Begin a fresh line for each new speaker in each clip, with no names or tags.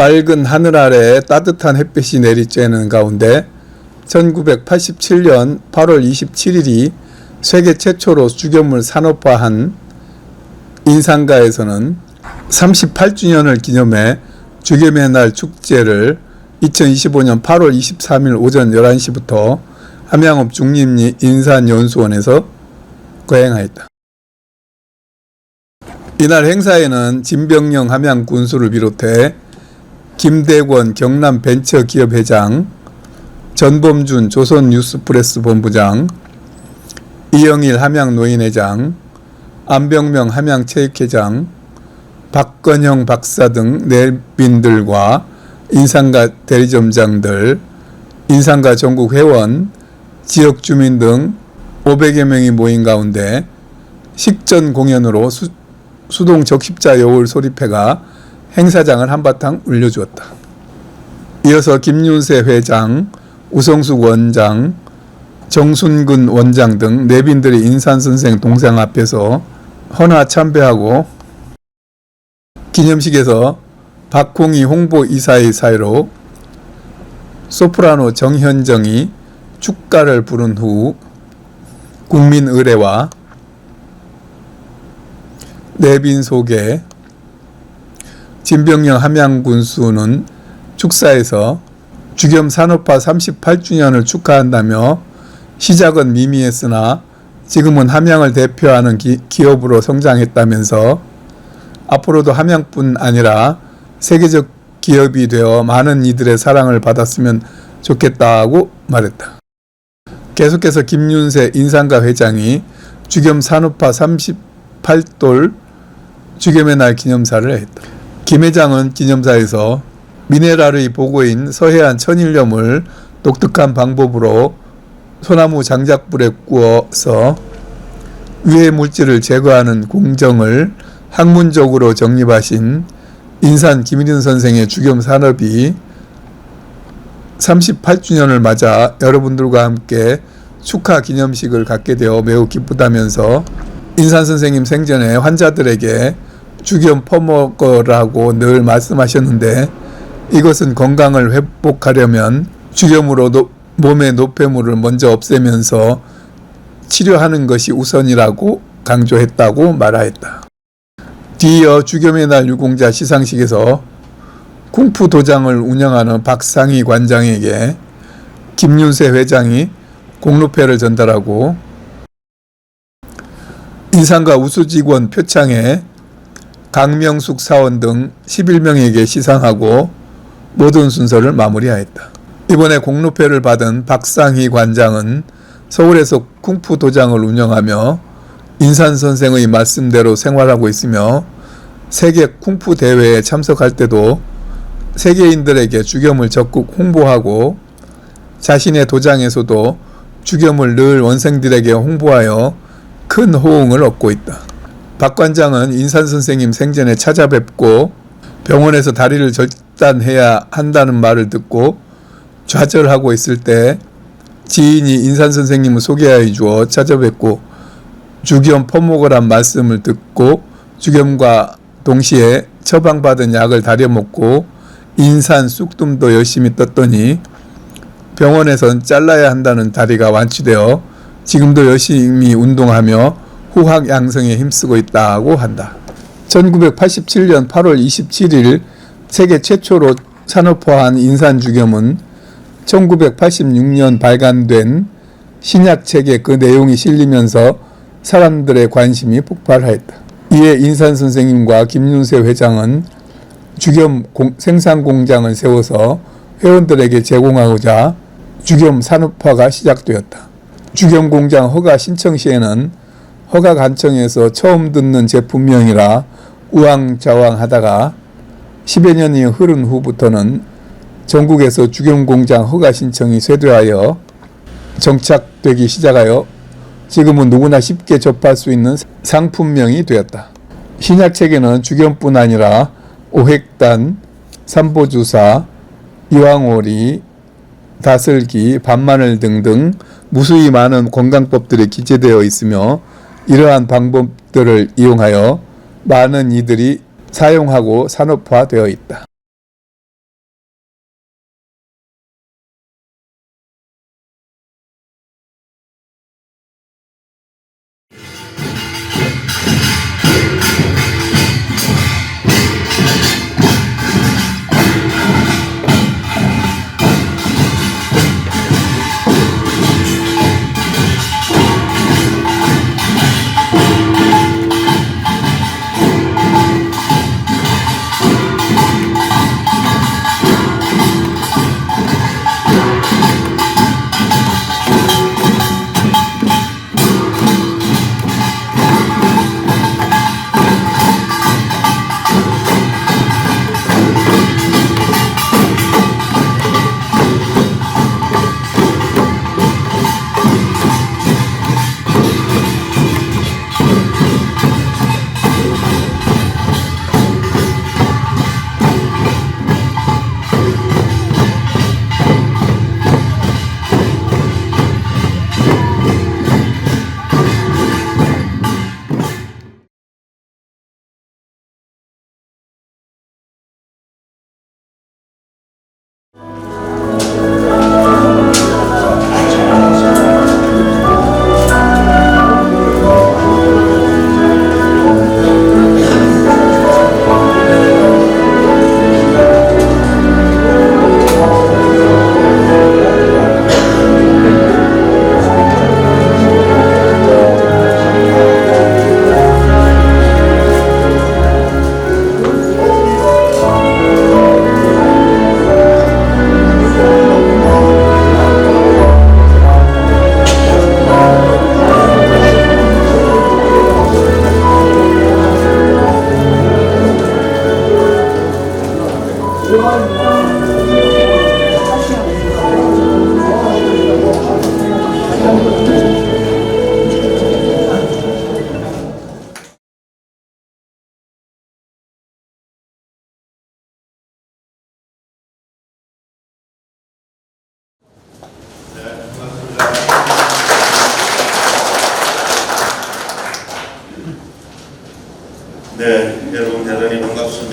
맑은 하늘 아래 따뜻한 햇빛이 내리쬐는 가운데 1987년 8월 27일이 세계 최초로 죽염을 산업화한 인산가에서는 38주년을 기념해 죽염의 날 축제를 2025년 8월 23일 오전 11시부터 함양읍 중림리 인산연수원에서 거행하였다. 이날 행사에는 진병영 함양군수를 비롯해 김대권 경남벤처기업회장, 전범준 조선뉴스프레스 본부장, 이영일 함양노인회장, 안병명 함양체육회장, 박건형 박사 등 내빈들과 인산가 대리점장들, 인산가 전국 회원, 지역 주민 등 500여 명이 모인 가운데 식전 공연으로 수동 적십자 여울 소리패가 행사장을 한바탕 울려주었다. 이어서 김윤세 회장, 우성숙 원장, 정순근 원장 등 내빈들이 인산선생 동상 앞에서 헌화 참배하고 기념식에서 박홍희 홍보이사의 사회로 소프라노 정현정이 축가를 부른 후 국민의례와 내빈 소개, 진병영 함양군수는 축사에서 죽염 산업화 38주년을 축하한다며 시작은 미미했으나 지금은 함양을 대표하는 기업으로 성장했다면서 앞으로도 함양뿐 아니라 세계적 기업이 되어 많은 이들의 사랑을 받았으면 좋겠다고 말했다. 계속해서 김윤세 인산가 회장이 죽염 산업화 38돌 죽염의 날 기념사를 했다. 김 회장은 기념사에서 미네랄의 보고인 서해안 천일염을 독특한 방법으로 소나무 장작불에 구워서 유해 물질을 제거하는 공정을 학문적으로 정립하신 인산 김일인 선생의 죽염 산업이 38주년을 맞아 여러분들과 함께 축하 기념식을 갖게 되어 매우 기쁘다면서 인산 선생님 생전에 환자들에게 죽염 퍼먹으라고 늘 말씀하셨는데 이것은 건강을 회복하려면 죽염으로 몸의 노폐물을 먼저 없애면서 치료하는 것이 우선이라고 강조했다고 말하였다. 뒤이어 죽염의 날 유공자 시상식에서 쿵푸 도장을 운영하는 박상희 관장에게 김윤세 회장이 공로패를 전달하고 인산가 우수직원 표창에 강명숙 사원 등 11명에게 시상하고 모든 순서를 마무리하였다. 이번에 공로패를 받은 박상희 관장은 서울에서 쿵푸 도장을 운영하며 인산 선생의 말씀대로 생활하고 있으며 세계 쿵푸 대회에 참석할 때도 세계인들에게 죽염을 적극 홍보하고 자신의 도장에서도 죽염을 늘 원생들에게 홍보하여 큰 호응을 얻고 있다. 박 관장은 인산 선생님 생전에 찾아뵙고 병원에서 다리를 절단해야 한다는 말을 듣고 좌절하고 있을 때 지인이 인산 선생님을 소개하여 주어 찾아뵙고 죽염 퍼먹으란 말씀을 듣고 죽염과 동시에 처방받은 약을 다려 먹고 인산 쑥뜸도 열심히 떴더니 병원에선 잘라야 한다는 다리가 완치되어 지금도 열심히 운동하며 후학 양성에 힘쓰고 있다고 한다. 1987년 8월 27일 세계 최초로 산업화한 인산죽염은 1986년 발간된 신약책에 그 내용이 실리면서 사람들의 관심이 폭발하였다. 이에 인산 선생님과 김윤세 회장은 죽염 생산 공장을 세워서 회원들에게 제공하고자 죽염 산업화가 시작되었다. 죽염 공장 허가 신청 시에는 허가 관청에서 처음 듣는 제품명이라 우왕좌왕하다가 10여 년이 흐른 후부터는 전국에서 죽염 공장 허가 신청이 쇄도하여 정착되기 시작하여 지금은 누구나 쉽게 접할 수 있는 상품명이 되었다. 신약책에는 죽염뿐 아니라 오획단, 삼보주사, 이황오리, 다슬기, 밤마늘 등등 무수히 많은 건강법들이 기재되어 있으며 이러한 방법들을 이용하여 많은 이들이 사용하고 산업화되어 있다.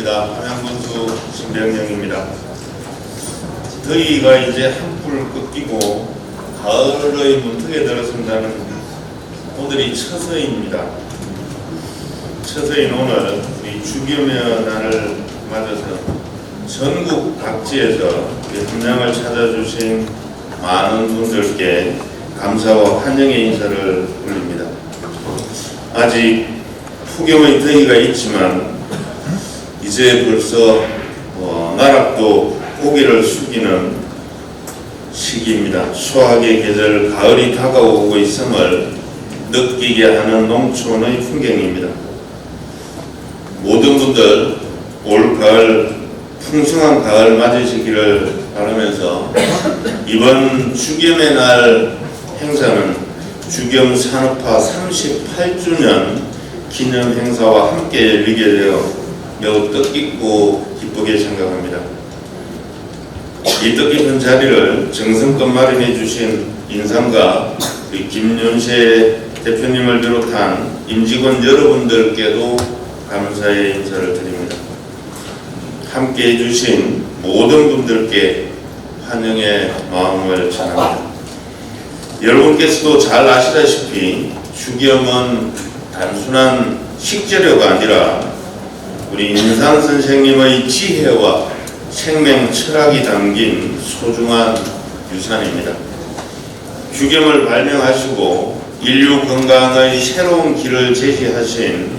반갑습니다. 함양군수 신병영입니다. 더위가 이제 한풀 꺾이고 가을의 문턱에 들어선다는 오늘이 처서입니다. 처서인 오늘 우리 주겸의 날을 맞아서 전국 각지에서 우리 함양을 찾아주신 많은 분들께 감사와 환영의 인사를 올립니다. 아직 폭염의 더위가 있지만 이제 벌써 나락도 고개를 숙이는 시기입니다. 수확의 계절 가을이 다가오고 있음을 느끼게 하는 농촌의 풍경입니다. 모든 분들 올 가을 풍성한 가을 맞으시기를 바라면서 이번 주겸의 날 행사는 주겸 산업화 38주년 기념 행사와 함께 열리게 되어 매우 뜻깊고 기쁘게 생각합니다. 이 뜻깊은 자리를 정성껏 마련해 주신 인삼과 우리 김윤세 대표님을 비롯한 임직원 여러분들께도 감사의 인사를 드립니다. 함께 해주신 모든 분들께 환영의 마음을 전합니다. 여러분께서도 잘 아시다시피 주겸은 단순한 식재료가 아니라 우리 인산 선생님의 지혜와 생명 철학이 담긴 소중한 유산입니다. 주겸을 발명하시고 인류 건강의 새로운 길을 제시하신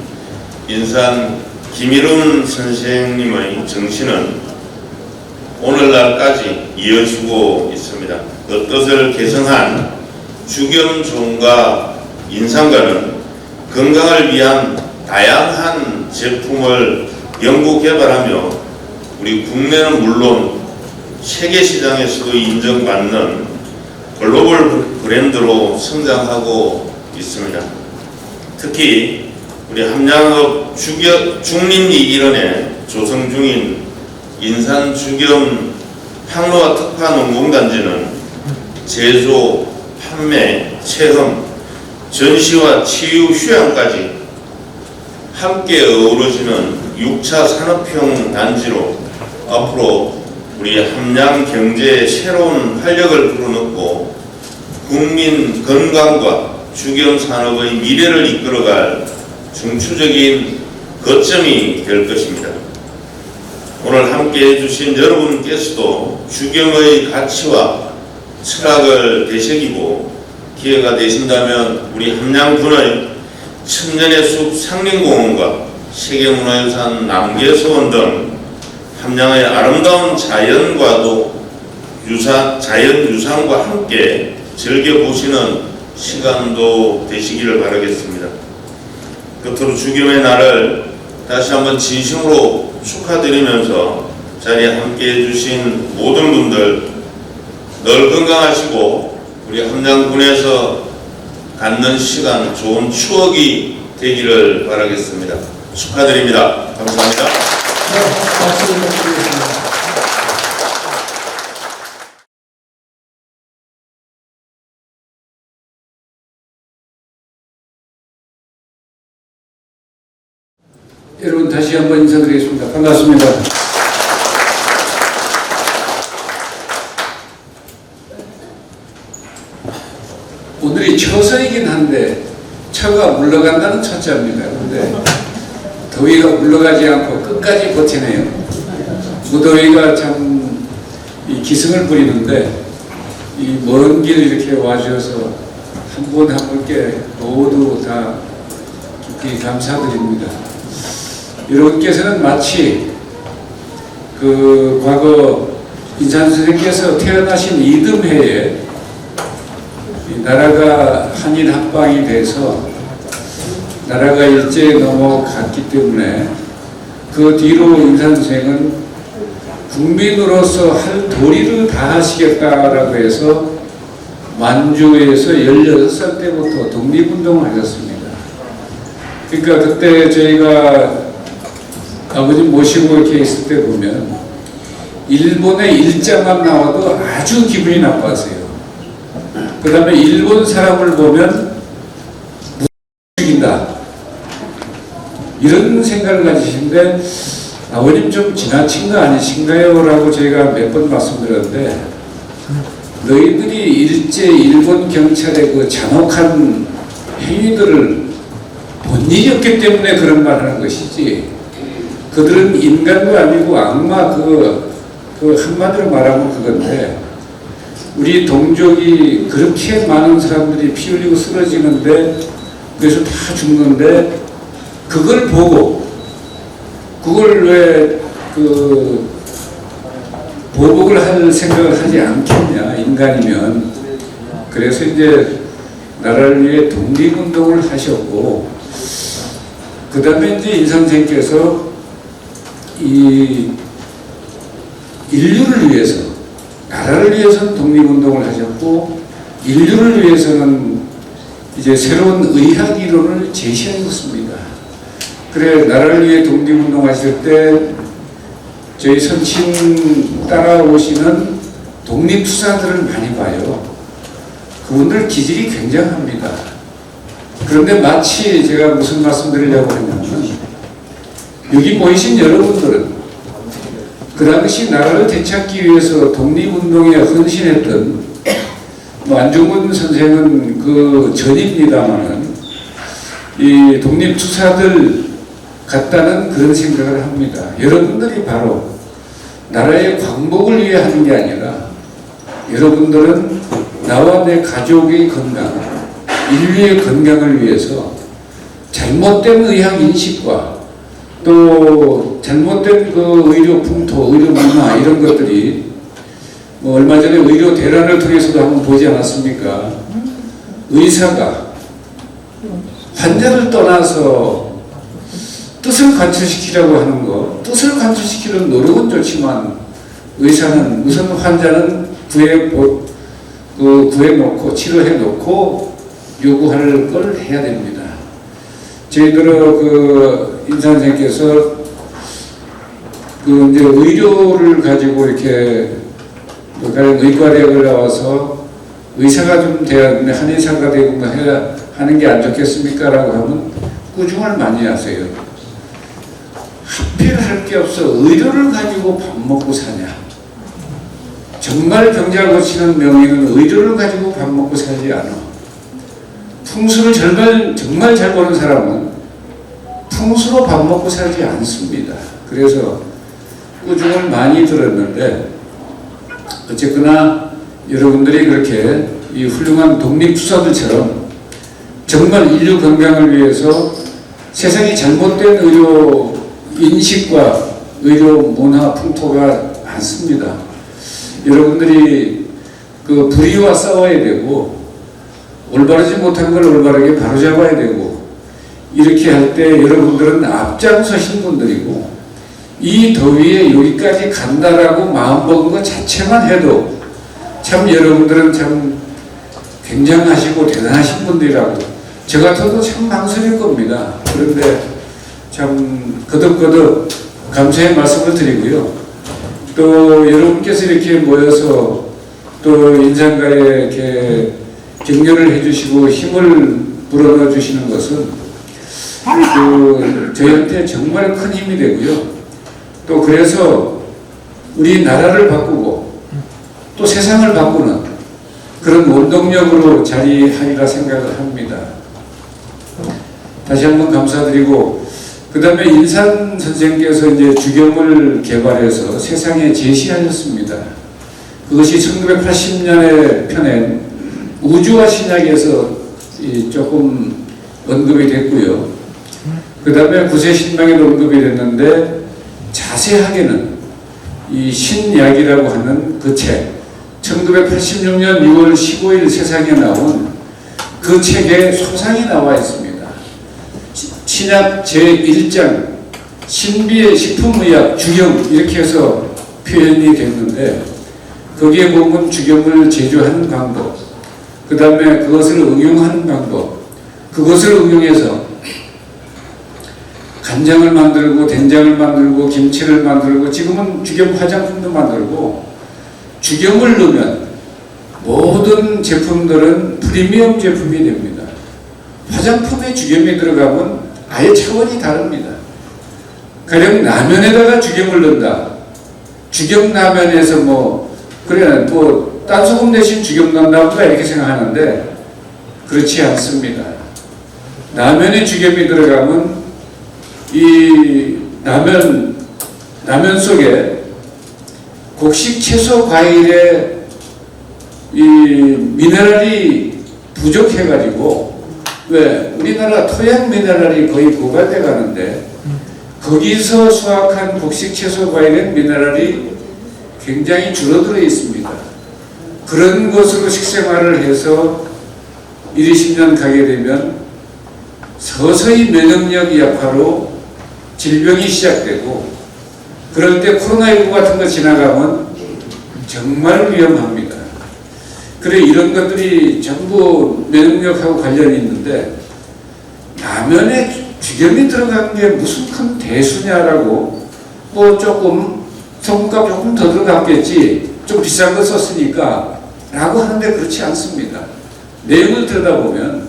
인산 김일훈 선생님의 정신은 오늘날까지 이어지고 있습니다. 그 뜻을 개성한 주겸종과 인삼과는 건강을 위한 다양한 제품을 연구 개발하며 우리 국내는 물론 세계 시장에서도 인정받는 글로벌 브랜드로 성장하고 있습니다. 특히 우리 함양읍 중림리 일원에 조성 중인 인산 주겸 항로화 특화 농공단지는 제조, 판매, 체험, 전시와 치유, 휴양까지 함께 어우러지는 6차 산업형 단지로 앞으로 우리 함양 경제에 새로운 활력을 불어넣고 국민 건강과 주겸 산업의 미래를 이끌어갈 중추적인 거점이 될 것입니다. 오늘 함께 해주신 여러분께서도 주겸의 가치와 철학을 되새기고 기회가 되신다면 우리 함양군의 천년의 숲 상림공원과 세계문화유산 남계서원 등 함양의 아름다운 자연과도 자연유산과 함께 즐겨보시는 시간도 되시기를 바라겠습니다. 끝으로 주겸의 날을 다시 한번 진심으로 축하드리면서 자리에 함께 해주신 모든 분들 늘 건강하시고 우리 함양군에서 갖는 시간 좋은 추억이 되기를 바라겠습니다. 축하드립니다. 감사합니다.
네, 박수 부탁드리겠습니다. 여러분 다시 한번 인사드리겠습니다. 반갑습니다. 오늘이 처서이긴 한데 처가 물러간다는 첫자입니다. 그런데 더위가 물러가지 않고 끝까지 버티네요. 무더위가 참 이 기승을 부리는데 이 먼 길 이렇게 와주셔서 한 분 한 분께 모두 다 깊이 감사드립니다. 여러분께서는 마치 그 과거 인산 선생께서 태어나신 이듬해에 나라가 한일 합방이 돼서 나라가 일제에 넘어갔기 때문에 그 뒤로 인산 선생은 국민으로서 할 도리를 다 하시겠다라고 해서 만주에서 16살 때부터 독립운동을 하셨습니다. 그러니까 그때 저희가 아버님 모시고 이렇게 있을 때 보면 일본의 일자만 나와도 아주 기분이 나빴어요. 그 다음에 일본 사람을 보면 죽인다 이런 생각을 가지시는데 아버님 좀 지나친 거 아니신가요? 라고 제가 몇 번 말씀드렸는데, 너희들이 일제 일본 경찰의 그 잔혹한 행위들을 본 일이 없기 때문에 그런 말 하는 것이지, 그들은 인간도 아니고 악마, 그 한마디로 말하면 그건데, 우리 동족이 그렇게 많은 사람들이 피 흘리고 쓰러지는데, 그래서 다 죽는데, 그걸 보고, 그걸 왜 보복을 할 생각을 하지 않겠냐, 인간이면. 그래서 이제 나라를 위해 독립운동을 하셨고, 그 다음에 이제 인 선생께서 이 인류를 위해서, 나라를 위해서는 독립운동을 하셨고, 인류를 위해서는 이제 새로운 의학 이론을 제시하셨습니다. 그래, 나라를 위해 독립운동 하실 때 저희 선친 따라오시는 독립투사들을 많이 봐요. 그분들 기질이 굉장합니다. 그런데 마치 제가 무슨 말씀 드리려고 했냐면, 여기 모이신 여러분들은 그 당시 나라를 되찾기 위해서 독립운동에 헌신했던, 안중근 선생은 그 전입니다마는 이 독립투사들 같다는 그런 생각을 합니다. 여러분들이 바로 나라의 광복을 위해 하는 게 아니라, 여러분들은 나와 내 가족의 건강, 인류의 건강을 위해서 잘못된 의학 인식과 또 잘못된 그 의료 풍토, 의료 문화 이런 것들이 얼마 전에 의료 대란을 통해서도 한번 보지 않았습니까? 의사가 환자를 떠나서 뜻을 관철시키려고 하는 거, 뜻을 관철시키는 노력은 좋지만 의사는 우선 환자는 구해놓고 치료해놓고 요구할 걸 해야 됩니다. 저희들은 인 선생께서 이제 의료를 가지고 이렇게 의과대학을 나와서 의사가 좀 돼야 되는데 한의사가 되고 해야 하는 게 안 좋겠습니까? 라고 하면 꾸중을 많이 하세요. 하필 할 게 없어 의료를 가지고 밥 먹고 사냐. 정말 병자 고치는 명의는 의료를 가지고 밥 먹고 살지 않아. 풍수를 정말 잘 보는 사람은 풍수로 밥 먹고 살지 않습니다. 그래서 꾸중을 많이 들었는데, 어쨌거나 여러분들이 그렇게 이 훌륭한 독립투사들처럼 정말 인류 건강을 위해서 세상이 잘못된 의료 인식과 의료 문화 풍토가 많습니다. 여러분들이 그 불의와 싸워야 되고, 올바르지 못한 걸 올바르게 바로잡아야 되고, 이렇게 할 때 여러분들은 앞장서신 분들이고, 이 더위에 여기까지 간다라고 마음먹은 것 자체만 해도 참 여러분들은 참 굉장하시고 대단하신 분들이라고 저 같아도 참 망설일 겁니다. 그런데 참 거듭거듭 감사의 말씀을 드리고요. 또 여러분께서 이렇게 모여서 또 인상가에 이렇게 격려를 해주시고 힘을 불어넣어 주시는 것은 저희한테 정말 큰 힘이 되고요. 또 그래서 우리 나라를 바꾸고 또 세상을 바꾸는 그런 원동력으로 자리하리라 생각을 합니다. 다시 한번 감사드리고, 그 다음에 인산 선생께서 이제 주경을 개발해서 세상에 제시하셨습니다. 그것이 1980년에 펴낸 우주와 신약에서 조금 언급이 됐고요. 그 다음에 구세신방에도 언급이 됐는데, 자세하게는 이 신약이라고 하는 그 책, 1986년 6월 15일 세상에 나온 그 책에 소상이 나와 있습니다. 신약 제1장 신비의 식품의학 주경 이렇게 해서 표현이 됐는데, 거기에 보면 주경을 제조하는 방법, 그 다음에 그것을 응용하는 방법, 그것을 응용해서 간장을 만들고 된장을 만들고 김치를 만들고 지금은 주경 화장품도 만들고, 주경을 넣으면 모든 제품들은 프리미엄 제품이 됩니다. 화장품에 주경이 들어가면 아예 차원이 다릅니다. 가령 라면에다가 죽염을 넣는다. 죽염라면에서 뭐 그래 뭐 딴소금 대신 죽염 넣는다 보다 이렇게 생각하는데 그렇지 않습니다. 라면에 죽염이 들어가면 이 라면 속에 곡식 채소 과일의 이 미네랄이 부족해가지고 왜 우리나라 토양 미네랄이 거의 고갈돼 가는데 거기서 수확한 곡식 채소 과일의 미네랄이 굉장히 줄어들어 있습니다. 그런 것으로 식생활을 해서 1, 20년 가게 되면 서서히 면역력 약화로 질병이 시작되고 그럴 때 코로나19 같은 거 지나가면 정말 위험합니다. 그래 이런 것들이 전부 면역력하고 관련이 있는데 라면에 죽염이 들어간 게 무슨 큰 대수냐라고 뭐 조금 성분값 조금 더 들어갔겠지 좀 비싼 거 썼으니까 라고 하는데 그렇지 않습니다. 내용을 들여다보면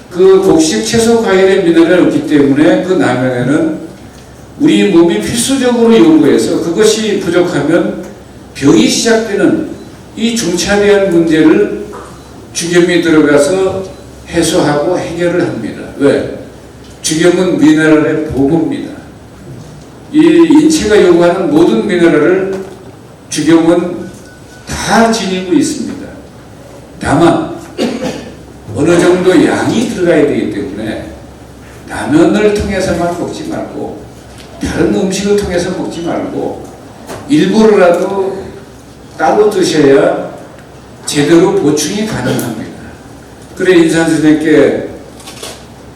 그 곡식 채소 과일의 미네랄이 없기 때문에 그 라면에는 우리 몸이 필수적으로 요구해서 그것이 부족하면 병이 시작되는 이 중차대한 문제를 죽염이 들어가서 해소하고 해결을 합니다. 왜? 죽염은 미네랄의 보고입니다. 이 인체가 요구하는 모든 미네랄을 죽염은 다 지니고 있습니다. 다만 어느 정도 양이 들어가야 되기 때문에 라면을 통해서만 먹지 말고 다른 음식을 통해서 먹지 말고 일부러라도 따로 드셔야 제대로 보충이 가능합니다. 그래 인산 선생님께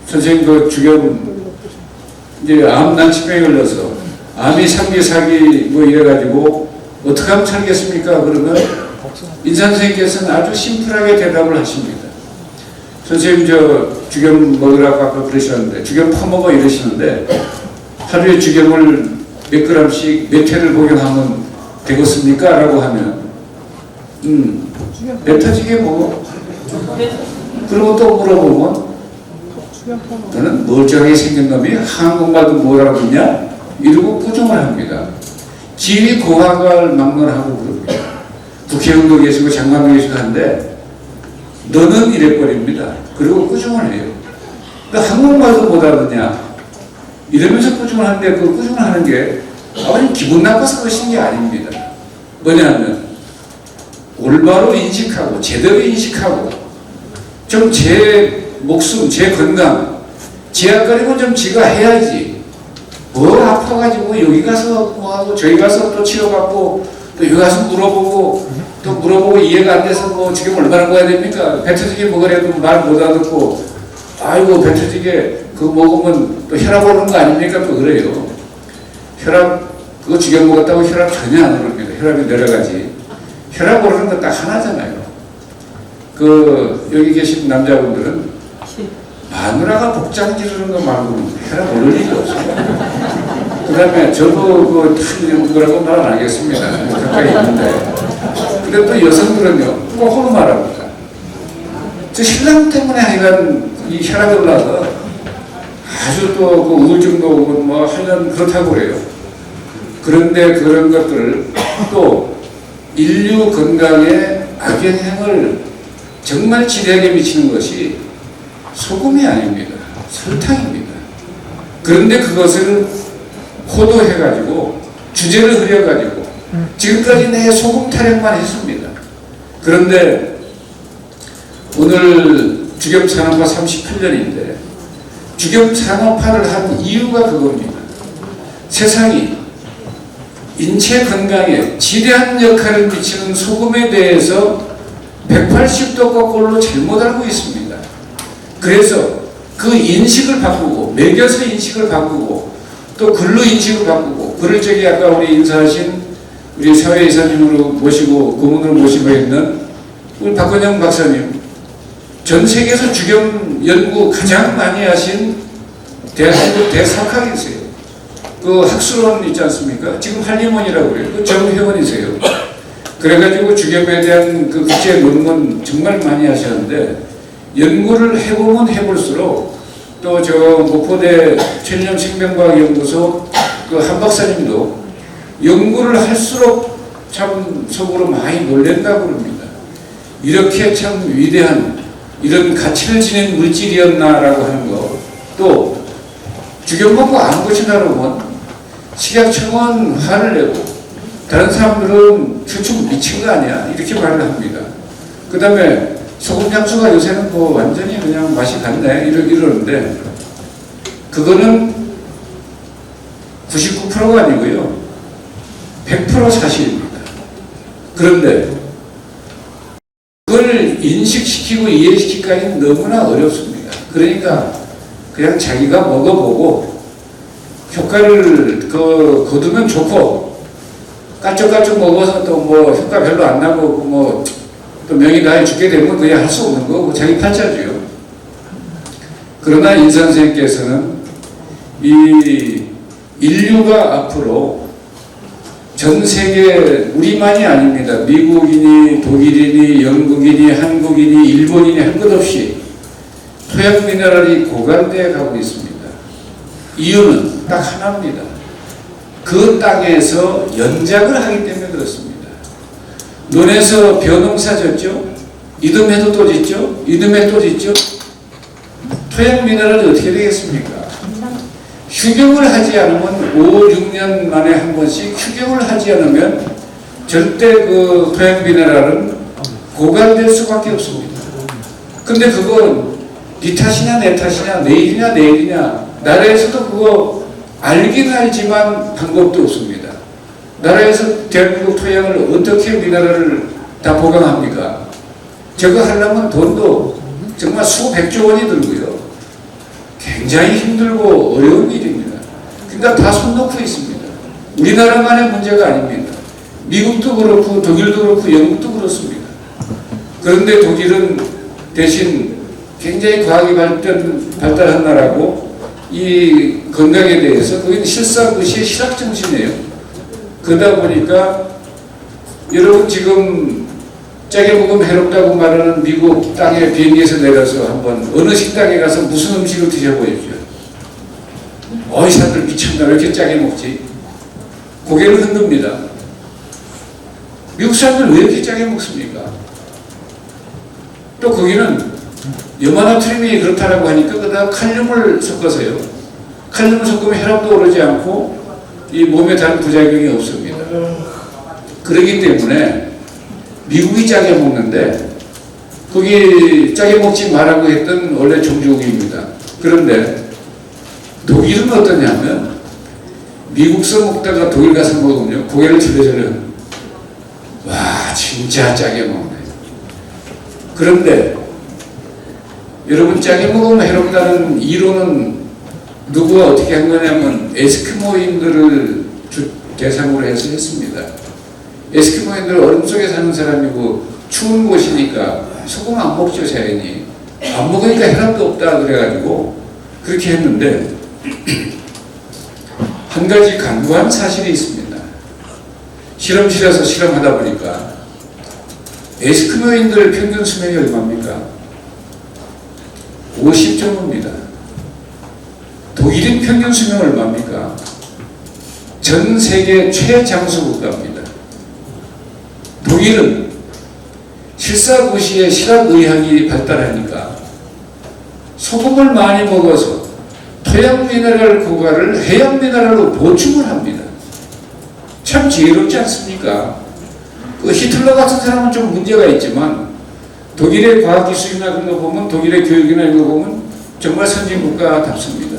선생님 그 죽염 이제 암 난치병에 걸려서 암이 3기 4기 뭐 이래가지고 어떻게 하면 살겠습니까? 그러면 인산 선생님께서는 아주 심플하게 대답을 하십니다. 선생님 저 죽염 먹으라고 아까 그러시는데 죽염 퍼먹어 이러시는데 하루에 죽염을 몇 그램씩 몇 회를 복용하면 되겠습니까? 라고 하면 몇 터지게 먹어? 그리고 또 물어보면 너는 멀쩡하게 생긴 놈이 한국말도 뭐라고 그러냐? 이러고 꾸중을 합니다. 지위 고학을 막론하고 그럽니다. 국회의원도 계시고 장관도 계시고 한데 너는 이래버립니다. 그리고 꾸중을 해요. 너 한국말도 못하느냐? 이러면서 꾸중을 하는데 그 꾸중을 하는 게 아버님 기분 나빠서 그러신 게 아닙니다. 뭐냐면 올바로 인식하고 제대로 인식하고 좀 제 목숨, 제 건강 제 앞가림은 좀 지가 해야지. 뭘 아파가지고 여기 가서 뭐하고 저기 가서 또 치료받고 또 여기 가서 물어보고 또 물어보고 이해가 안 돼서 뭐 지금 얼마나 먹어야 됩니까? 배 터지게 먹으려도 말 못 알아듣고 아이고 배 터지게 그거 먹으면 또 혈압 오르는 거 아닙니까? 또 그래요. 혈압 그거 죽여 먹었다고 혈압 전혀 안 오릅니다. 혈압이 내려가지. 혈압 오르는 건 딱 하나잖아요. 그 여기 계신 남자분들은 마누라가 복장 지르는 거 말고는 혈압 오를 일이 없어요. 그 다음에 저도 뭐라고 말 안 하겠습니다. 가까이 있는데. 근데 또 여성들은요, 꼭 말합니다. 저 신랑 때문에 하여간 이 혈압이 올라서 아주 또 그 우울증도 오고 뭐 하여간 그렇다고 그래요. 그런데 그런 것들을 또 인류 건강에 악영향을 정말 지대하게 미치는 것이 소금이 아닙니다. 설탕입니다. 그런데 그것을 호도해가지고 주제를 흐려가지고 지금까지 내 소금 타령만 했습니다. 그런데 오늘 죽염 산업화 38년인데 죽염 산업화를 한 이유가 그겁니다. 세상이 인체 건강에 지대한 역할을 미치는 소금에 대해서 180도 거꾸로 잘못 알고 있습니다. 그래서 그 인식을 바꾸고 매겨서 인식을 바꾸고 또 글로 인식을 바꾸고 그럴 적에 아까 우리 인사하신 우리 사회이사님으로 모시고 고문으로 모시고 있는 우리 박건영 박사님 전 세계에서 죽염 연구 가장 많이 하신 대한민국 대사학이세요. 그 학술원 있지 않습니까? 지금 한림원이라고 그래요. 그 정회원이세요. 그래가지고 죽염에 대한 그 국제 논문 정말 많이 하셨는데 연구를 해보면 해볼수록 또 저 목포대 천년 생명과학연구소 그 한 박사님도 연구를 할수록 참 속으로 많이 놀란다고 그럽니다. 이렇게 참 위대한 이런 가치를 지닌 물질이었나라고 하는 거. 또 주경먹고 아무것이나 그러면 식약청은 화를 내고 다른 사람들은 추측 미친 거 아니야 이렇게 말을 합니다. 그 다음에 소금 향수가 요새는 뭐 완전히 그냥 맛이 갔네 이러는데 그거는 99%가 아니고요 100% 사실입니다. 그런데 그걸 인식시키고 이해시키기까지는 너무나 어렵습니다. 그러니까 그냥 자기가 먹어보고 효과를 거두면 좋고 까쭉까쭉 먹어서 또 뭐 효과 별로 안 나고 뭐 또 명이 나에 죽게 되면 그냥 할 수 없는 거고 자기 팔자죠. 그러나 인 선생님께서는 이 인류가 앞으로 전 세계 우리만이 아닙니다. 미국이니 독일이니 영국이니 한국이니 일본이니 한 것 없이 토양 미네랄이 고갈되어 가고 있습니다. 이유는 딱 하나입니다. 그 땅에서 연작을 하기 때문에 그렇습니다. 논에서 벼농사 졌죠? 이듬해도 또 짓죠? 이듬해 또 짓죠? 토양 미네랄이 어떻게 되겠습니까? 휴경을 하지 않으면 5, 6년 만에 한 번씩 휴경을 하지 않으면 절대 그 토양 미네랄은 고갈될 수밖에 없습니다. 근데 그건 네 탓이냐 내 탓이냐 내일이냐 나라에서도 그거 알긴 알지만 방법도 없습니다. 나라에서 대한민국 토양을 어떻게 미네랄을 다 보강합니까? 저거 하려면 돈도 정말 수백조 원이 들고요. 굉장히 힘들고 어려운 일입니다. 그러니까 다 손 놓고 있습니다. 우리나라만의 문제가 아닙니다. 미국도 그렇고 독일도 그렇고 영국도 그렇습니다. 그런데 독일은 대신 굉장히 과학이 발달한 나라고 이 건강에 대해서 거기는 실사구시의 실학정신이에요. 그러다 보니까 여러분 지금 짜게 먹으면 해롭다고 말하는 미국 땅에 비행기에서 내려서 한번 어느 식당에 가서 무슨 음식을 드셔보십시오. 어이 사람들 미쳤나 왜 이렇게 짜게 먹지? 고개를 흔듭니다. 미국 사람들 왜 이렇게 짜게 먹습니까? 또 거기는 염화나트륨이 그렇다라고 하니까 그다음 칼륨을 섞어서요. 칼륨을 섞으면 혈압도 오르지 않고 이 몸에 다른 부작용이 없습니다. 그렇기 때문에 미국이 짜게 먹는데 거기 짜게 먹지 말라고 했던 원래 종족입니다. 그런데 독일은 어떠냐면 미국서 먹다가 독일 가서 먹으면요 고개를 절레절레 와 진짜 짜게 먹네. 그런데 여러분 짜게 먹으면 해롭다는 이론은 누구가 어떻게 한 거냐면 에스키모인들을 대상으로 해서 했습니다. 에스키모인들 얼음 속에 사는 사람이고 추운 곳이니까 소금 안 먹죠 자연히. 안 먹으니까 혈압도 없다 그래가지고 그렇게 했는데 한 가지 간부한 사실이 있습니다. 실험실에서 실험하다 보니까 에스키모인들 평균 수명이 얼마입니까? 50 정도입니다. 독일인 평균 수명 얼마입니까? 전 세계 최장수 국가입니다. 독일은 실사구시의 실학의학이 발달하니까 소금을 많이 먹어서 토양 미네랄 고갈을 해양 미네랄로 보충을 합니다. 참 지혜롭지 않습니까? 그 히틀러 같은 사람은 좀 문제가 있지만 독일의 과학기술이나 그런 거 보면 독일의 교육이나 이런 거 보면 정말 선진국가답습니다.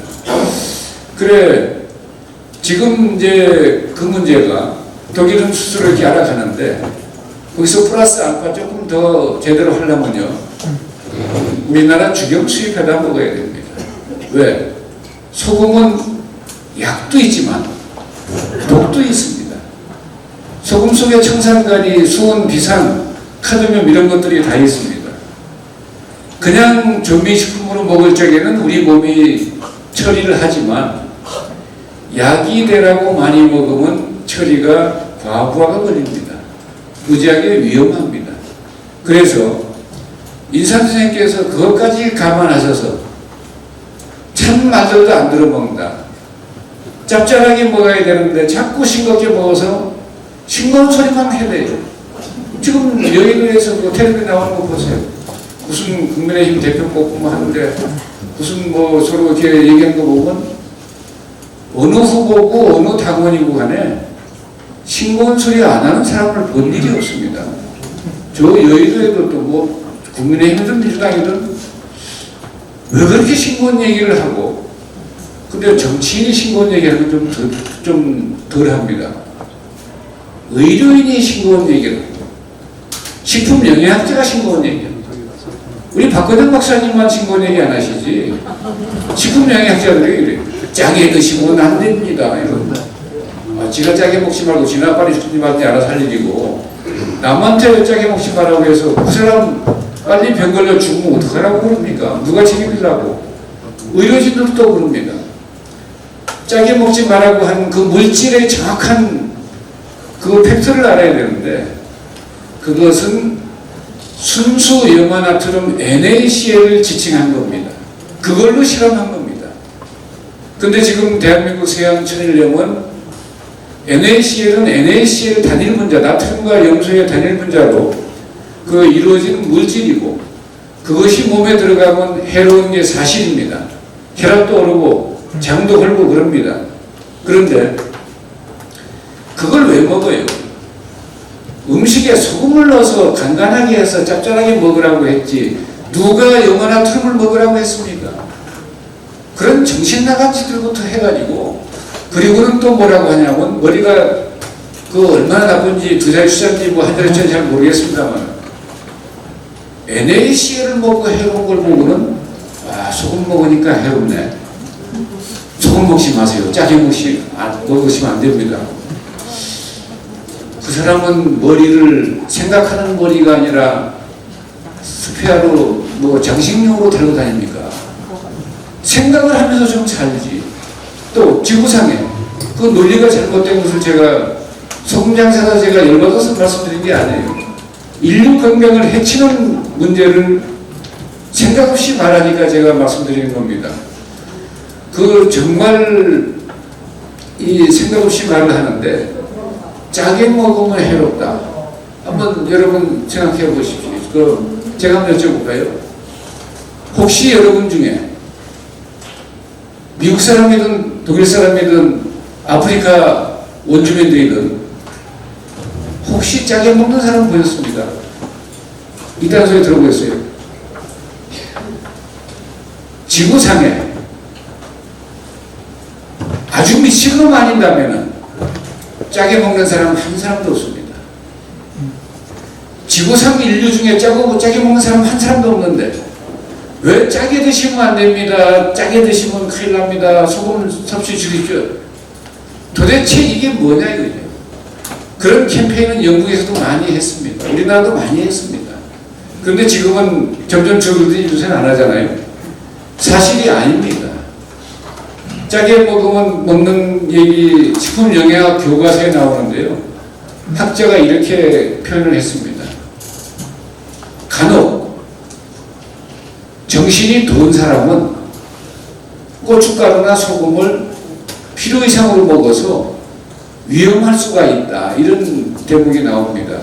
그래 지금 이제 그 문제가 독일은 스스로 이렇게 알아가는데 거기서 플러스 알파 조금 더 제대로 하려면요 우리나라 주경 수입해다 먹어야 됩니다. 왜? 소금은 약도 있지만 독도 있습니다. 소금 속에 청산가리, 수은, 비산, 카드뮴 이런 것들이 다 있습니다. 그냥 전미식품으로 먹을 적에는 우리 몸이 처리를 하지만 약이 되라고 많이 먹으면 처리가 과부하가 걸립니다. 무지하게 위험합니다. 그래서 인산 선생님께서 그것까지 감안하셔서 참 말들도 안 들어먹는다. 짭짤하게 먹어야 되는데 자꾸 싱겁게 먹어서 싱거운 소리만 해대요. 지금 여의도에서 그 텔레비 나오는 거 보세요. 무슨 국민의힘 대표 뽑고 하는데 무슨 뭐 서로 이렇게 얘기하는 거 보면 어느 후보고 어느 당원이고 간에 싱거운 소리 안 하는 사람을 본 일이 없습니다. 저 여의도에도 또 뭐 국민의힘이든 민주당이든 왜 그렇게 싱거운 얘기를 하고, 근데 정치인이 싱거운 얘기하는 건 좀 덜 합니다. 의료인이 싱거운 얘기를 하고, 식품 영양학자가 싱거운 얘기를 하고, 우리 박근혜 박사님만 싱거운 얘기 안 하시지, 식품 영양학자들이 이래. 짜게 드시면 안 됩니다. 이런. 지가 짜게 먹지 말고 지나 빨리 주님한테 알아서 할 일이고, 남한테 짜게 먹지 말라고 해서 그 사람 빨리 병 걸려 죽으면 어떡하라고 그럽니까? 누가 책임지라고? 의료진들도 그럽니다. 짜게 먹지 말라고 한 그 물질의 정확한 그 팩트를 알아야 되는데, 그것은 순수 염화나트륨 NaCl을 지칭한 겁니다. 그걸로 실험한 겁니다. 근데 지금 대한민국 서양천일염은 NaCl은 NaCl 단일 분자, 나트륨과 염소의 단일 분자로 그 이루어진 물질이고, 그것이 몸에 들어가면 해로운 게 사실입니다. 혈압도 오르고 장도 걸고 그럽니다. 그런데 그걸 왜 먹어요? 음식에 소금을 넣어서 간간하게 해서 짭짤하게 먹으라고 했지 누가 염화나트륨을 먹으라고 했습니까? 그런 정신나간 짓들부터 해가지고, 그리고는 또 뭐라고 하냐면, 머리가 그 얼마나 나쁜지 두 자리 숫자인지 뭐 한 자리 숫자인지 잘 모르겠습니다만, NaCl을 먹고 해로운 걸 보고는 소금 먹으니까 해롭네. 소금 먹지 마세요. 짜게 먹으시면 안 됩니다. 그 사람은 머리를 생각하는 머리가 아니라 스페어로 뭐 장식용으로 들고 다닙니까? 생각을 하면서 좀 살지. 또 지구상에 그 논리가 잘못된 것을 제가 소금 장사다 제가 열받아서 말씀드린 게 아니에요. 인류 건강을 해치는 문제를 생각 없이 말하니까 제가 말씀드리는 겁니다. 그 정말 이 생각 없이 말을 하는데, 짜게 먹으면 해롭다. 한번 여러분 생각해 보십시오. 그 제가 한번 여쭤볼까요? 혹시 여러분 중에 미국 사람이든 독일 사람이든 아프리카 원주민들이든 혹시 짜게 먹는 사람 보셨습니까? 이딴 소리 들어보셨어요? 지구상에 아주 미친놈 아닌다면은 짜게 먹는 사람 한 사람도 없습니다. 지구상 인류 중에 짜게 먹는 사람 한 사람도 없는데, 왜 짜게 드시면 안 됩니다, 짜게 드시면 큰일 납니다, 소금 섭취 줄이죠. 도대체 이게 뭐냐 이거죠. 그런 캠페인은 영국에서도 많이 했습니다. 우리나라도 많이 했습니다. 그런데 지금은 점점 줄어들더니 요새는 안 하잖아요. 사실이 아닙니다. 짜게 먹는 얘기 식품영양학 교과서에 나오는데요. 학자가 이렇게 표현을 했습니다. 간혹 정신이 돈 사람은 고춧가루나 소금을 필요 이상으로 먹어서 위험할 수가 있다. 이런 대목이 나옵니다.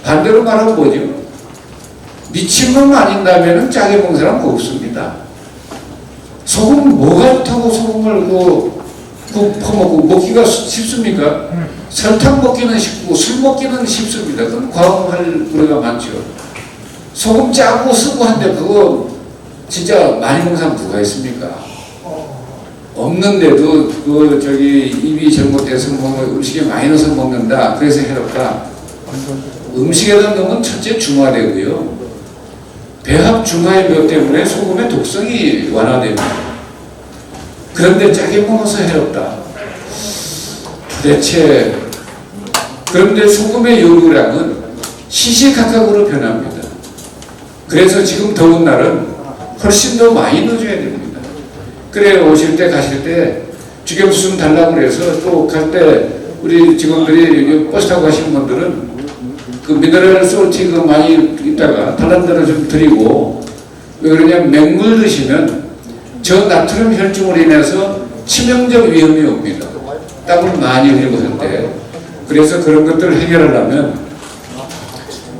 반대로 말하면 뭐죠? 미친놈 아닌다면 짜게 먹는 사람은 없습니다. 소금 뭐가 좋다고 소금을 퍼먹고 먹기가 쉽습니까? 설탕 먹기는 쉽고 술 먹기는 쉽습니다. 그럼 과음할 우려가 많죠. 소금 짜고 쓰고 한데 그거 진짜 많이 먹는 사람 누가 있습니까? 없는데도 입이 잘못돼서 음식에 많이 넣어서 먹는다. 그래서 해롭다. 음식에다 넣으면 첫째 중화되고요. 배합 중화의 몇 때문에 소금의 독성이 완화됩니다. 그런데 짜게 먹어서 해롭다. 도대체 그런데 소금의 요구량은 시시각각으로 변합니다. 그래서 지금 더운 날은 훨씬 더 많이 넣어줘야 됩니다. 그래 오실 때 가실 때 주겸수좀 달라고 그래서 또 갈 때 우리 직원들이 버스 타고 가시는 분들은 그 미네랄 솔티 그 많이 있다가 다른 데로 좀 드리고, 왜 그러냐면 맹물 드시면 저 나트륨 혈중으로 인해서 치명적 위험이 옵니다. 땀을 많이 흘리고 할 때. 그래서 그런 것들을 해결하려면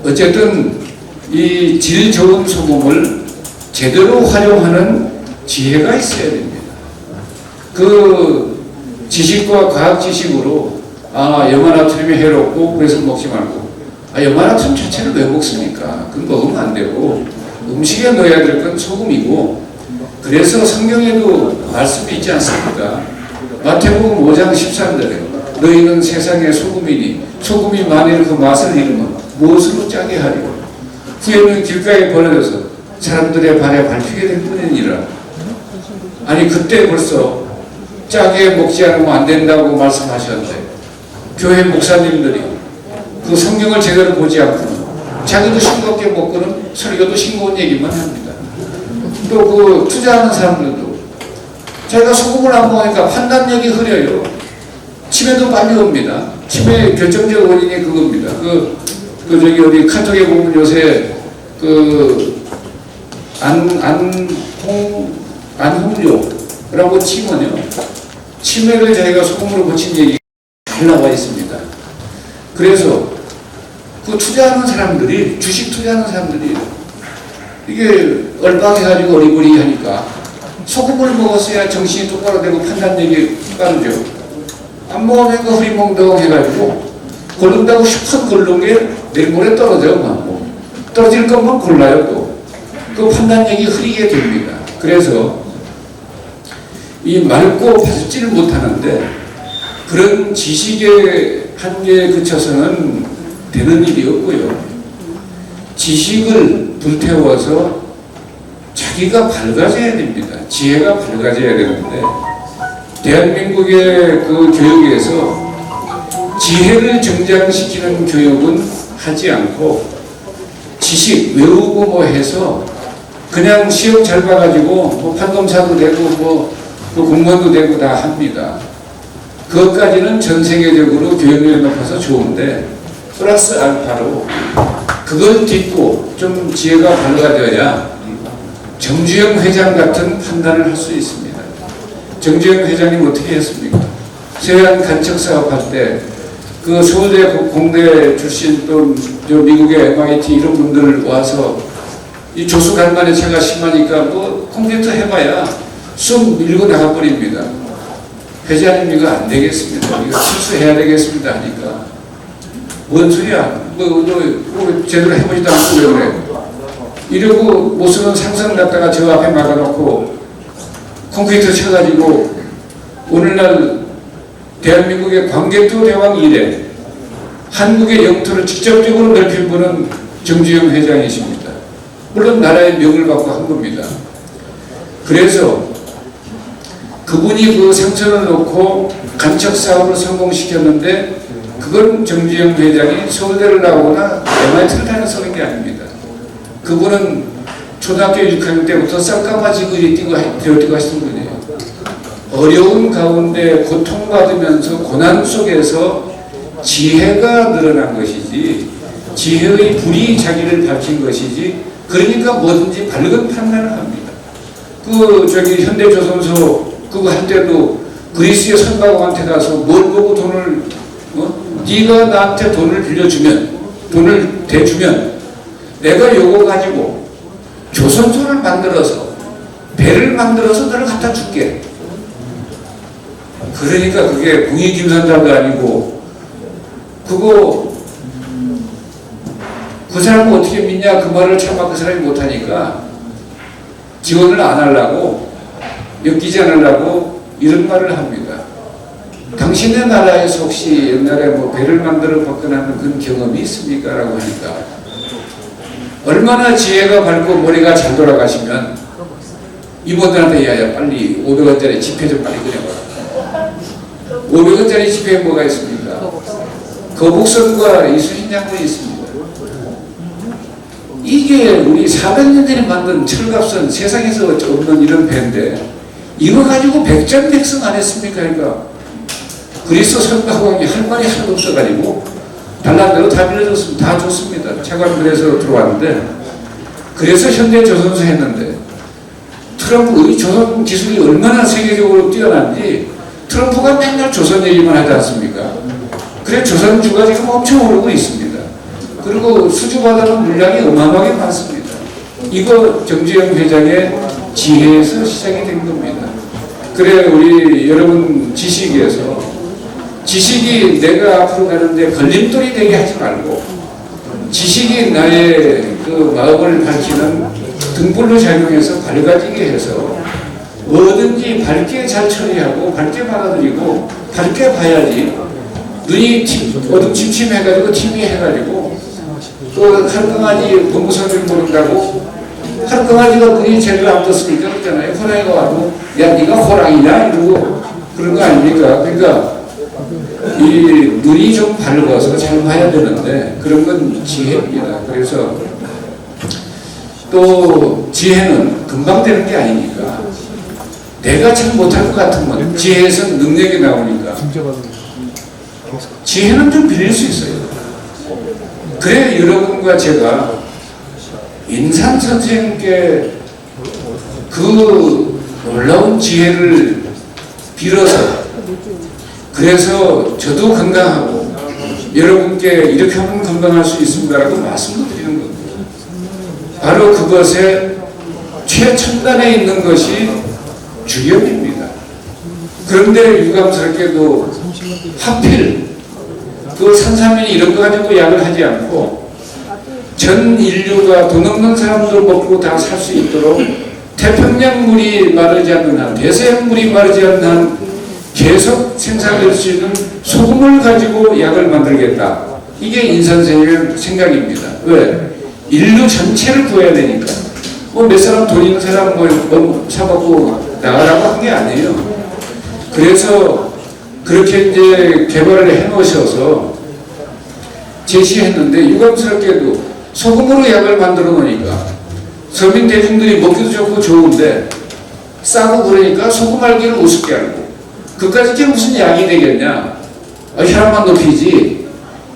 어쨌든 이 질 좋은 소금을 제대로 활용하는 지혜가 있어야 됩니다. 그 지식과 과학 지식으로 염화나트륨이 해롭고 그래서 먹지 말고 염화나트륨 자체를 왜 먹습니까? 그건 먹으면 안 되고 음식에 넣어야 될 건 소금이고 그래서 성경에도 말씀이 있지 않습니까? 마태복음 5장 13절에 너희는 세상의 소금이니 소금이 만일 그 맛을 잃으면 무엇으로 짜게 하리요? 후에는 길가에 버려져서 사람들의 발에 밟히게 될 뿐이니라. 아니 그때 벌써 짜게 먹지 않으면 안 된다고 말씀하셨는데 교회 목사님들이 그 성경을 제대로 보지 않고는 자기도 싱겁게 먹고는 설교도 싱거운 얘기만 합니다. 또 그 투자하는 사람들도 자기가 소금을 안 먹으니까 판단력이 흐려요. 치매도 빨리 옵니다. 치매의 결정적 원인이 그겁니다. 저기 어디 카톡에 보면 요새 안홍료라고 치면요. 치매를 자기가 소금으로 고친 얘기가 잘 나와 있습니다. 그래서 그 투자하는 사람들이, 주식 투자하는 사람들이 이게 얼박해가지고 어리버리 하니까 소금을 먹었어야 정신이 똑바로 되고 판단력이 빠르죠. 안 먹으면 그 흐리멍덩 해가지고 고른다고 슈퍼 고른 게 내일 모레 떨어져. 떨어질 것만 골라요 또. 그 판단력이 흐리게 됩니다. 그래서 이 맑고 바르지를 못하는데 그런 지식의 한계에 그쳐서는 되는 일이 없고요. 지식을 불태워서 자기가 밝아져야 됩니다. 지혜가 밝아져야 되는데 대한민국의 그 교육에서 지혜를 정장시키는 교육은 하지 않고 지식 외우고 뭐 해서 그냥 시험 잘 봐가지고 판검사도 되고 공무원도 되고 다 합니다. 그것까지는 전 세계적으로 교육력이 높아서 좋은데 플러스 알파로 그걸 딛고 좀 지혜가 밝아져야 정주영 회장 같은 판단을 할 수 있습니다. 정주영 회장님 어떻게 했습니까? 서해안 간척 사업할 때 그 서울대 공대 출신 또 미국의 MIT 이런 분들 와서 이 조수 간만에 제가 심하니까 컴퓨터 해봐야 쑥 밀고 나가버립니다. 회장님 이거 안 되겠습니다. 이거 실수해야 되겠습니다 하니까 뭔 소리야? 제대로 해보지도 않고 왜 그래? 이러고 못 쓰는 상선 갖다가 저 앞에 막아놓고 컴퓨터 쳐가지고 오늘날 대한민국의 광개토 대왕 이래 한국의 영토를 직접적으로 넓힌 분은 정주영 회장이십니다. 물론 나라의 명을 받고 한 겁니다. 그래서 그분이 그 상처를 놓고 간척 사업을 성공시켰는데 그건 정주영 회장이 서울대를 나오거나 MIT를 다녀서 한 게 아닙니다. 그분은 초등학교 6학년 때부터 쌀까마지고 되어뛰고 하시는 분이에요. 어려운 가운데 고통받으면서 고난 속에서 지혜가 늘어난 것이지 지혜의 불이 자기를 밝힌 것이지 그러니까 뭐든지 밝은 판단을 합니다. 현대조선소 그거 할 때도 그리스의 선박왕한테 가서 뭘 보고 돈을 네가 나한테 돈을 빌려주면 돈을 대주면 내가 요거 가지고 조선소를 만들어서 배를 만들어서 너를 갖다 줄게. 그러니까 그게 공익김선자도 아니고 그 사람은 어떻게 믿냐 그 말을 차마 그 사람이 못하니까 지원을 안 하려고 엮이지 않으려고 이런 말을 합니다. 당신의 나라에서 혹시 옛날에 배를 만들어 벗겨나는 그런 경험이 있습니까? 라고 하니까 얼마나 지혜가 밝고 머리가 잘 돌아가시면 이모들한테 야야 빨리 500원짜리 지폐 좀 빨리 그려봐. 500원짜리 지폐에 뭐가 있습니까? 거북선과 이순신 장군이 있습니다. 이게 우리 400년 전에 만든 철갑선 세상에서 없는 이런 배인데 이거 가지고 백전백승 안 했습니까? 그러니까 그리스 선박왕이 할 말이 하나도 없어가지고 달란 대로 다 빌려줬습니다. 다 줬습니다. 차관그래서 들어왔는데 그래서 현대조선소 했는데 트럼프의 조선 기술이 얼마나 세계적으로 뛰어난지 트럼프가 맨날 조선 얘기만 하지 않습니까? 그래 조선주가 지금 엄청 오르고 있습니다. 그리고 수주받아는 물량이 어마어마하게 많습니다. 이거 정주영 회장의 지혜에서 시작이 된 겁니다. 그래 우리 여러분 지식이 내가 앞으로 가는데 걸림돌이 되게 하지 말고 지식이 나의 그 마음을 밝히는 등불로 작용해서 밝아지게 해서 뭐든지 밝게 잘 처리하고 밝게 받아들이고 밝게 봐야지 눈이 어둠침침해가지고 팀이 해가지고 또 할강아지 본부선을 모른다고 할강아지가 눈이 제일 안 떴으니까 그러잖아요. 호랑이가 와도 야 네가 호랑이냐 이러고 그런 거 아닙니까? 그러니까 이 눈이 좀 밝아서 잘 봐야 되는데 그런 건 지혜입니다. 그래서 또 지혜는 금방 되는 게 아니니까 내가 참 못할 것 같으면 지혜에서 능력이 나오니까 지혜는 좀 빌릴 수 있어요. 그래 여러분과 제가 인산 선생님께 그 놀라운 지혜를 빌어서 그래서 저도 건강하고 여러분께 이렇게 하면 건강할 수 있습니다라고 말씀을 드리는 겁니다. 바로 그것의 최첨단에 있는 것이 주염입니다. 그런데 유감스럽게도 하필 그 산삼인이 이런 거 가지고 약을 하지 않고 전 인류가 돈 없는 사람들 먹고 다 살 수 있도록 태평양 물이 마르지 않는 한, 대서양 물이 마르지 않는 한 계속 생산될 수 있는 소금을 가지고 약을 만들겠다. 이게 인선생의 생각입니다. 왜? 인류 전체를 구해야 되니까. 뭐 몇 사람 돈 있는 사람 뭐 사갖고 나가라고 한 게 아니에요. 그래서 그렇게 이제 개발을 해 놓으셔서 제시했는데 유감스럽게도 소금으로 약을 만들어 놓으니까 서민 대중들이 먹기도 좋고 좋은데 싸고 그러니까 소금 알기를 우습게 알고 그까지 이게 무슨 약이 되겠냐? 혈압만 높이지.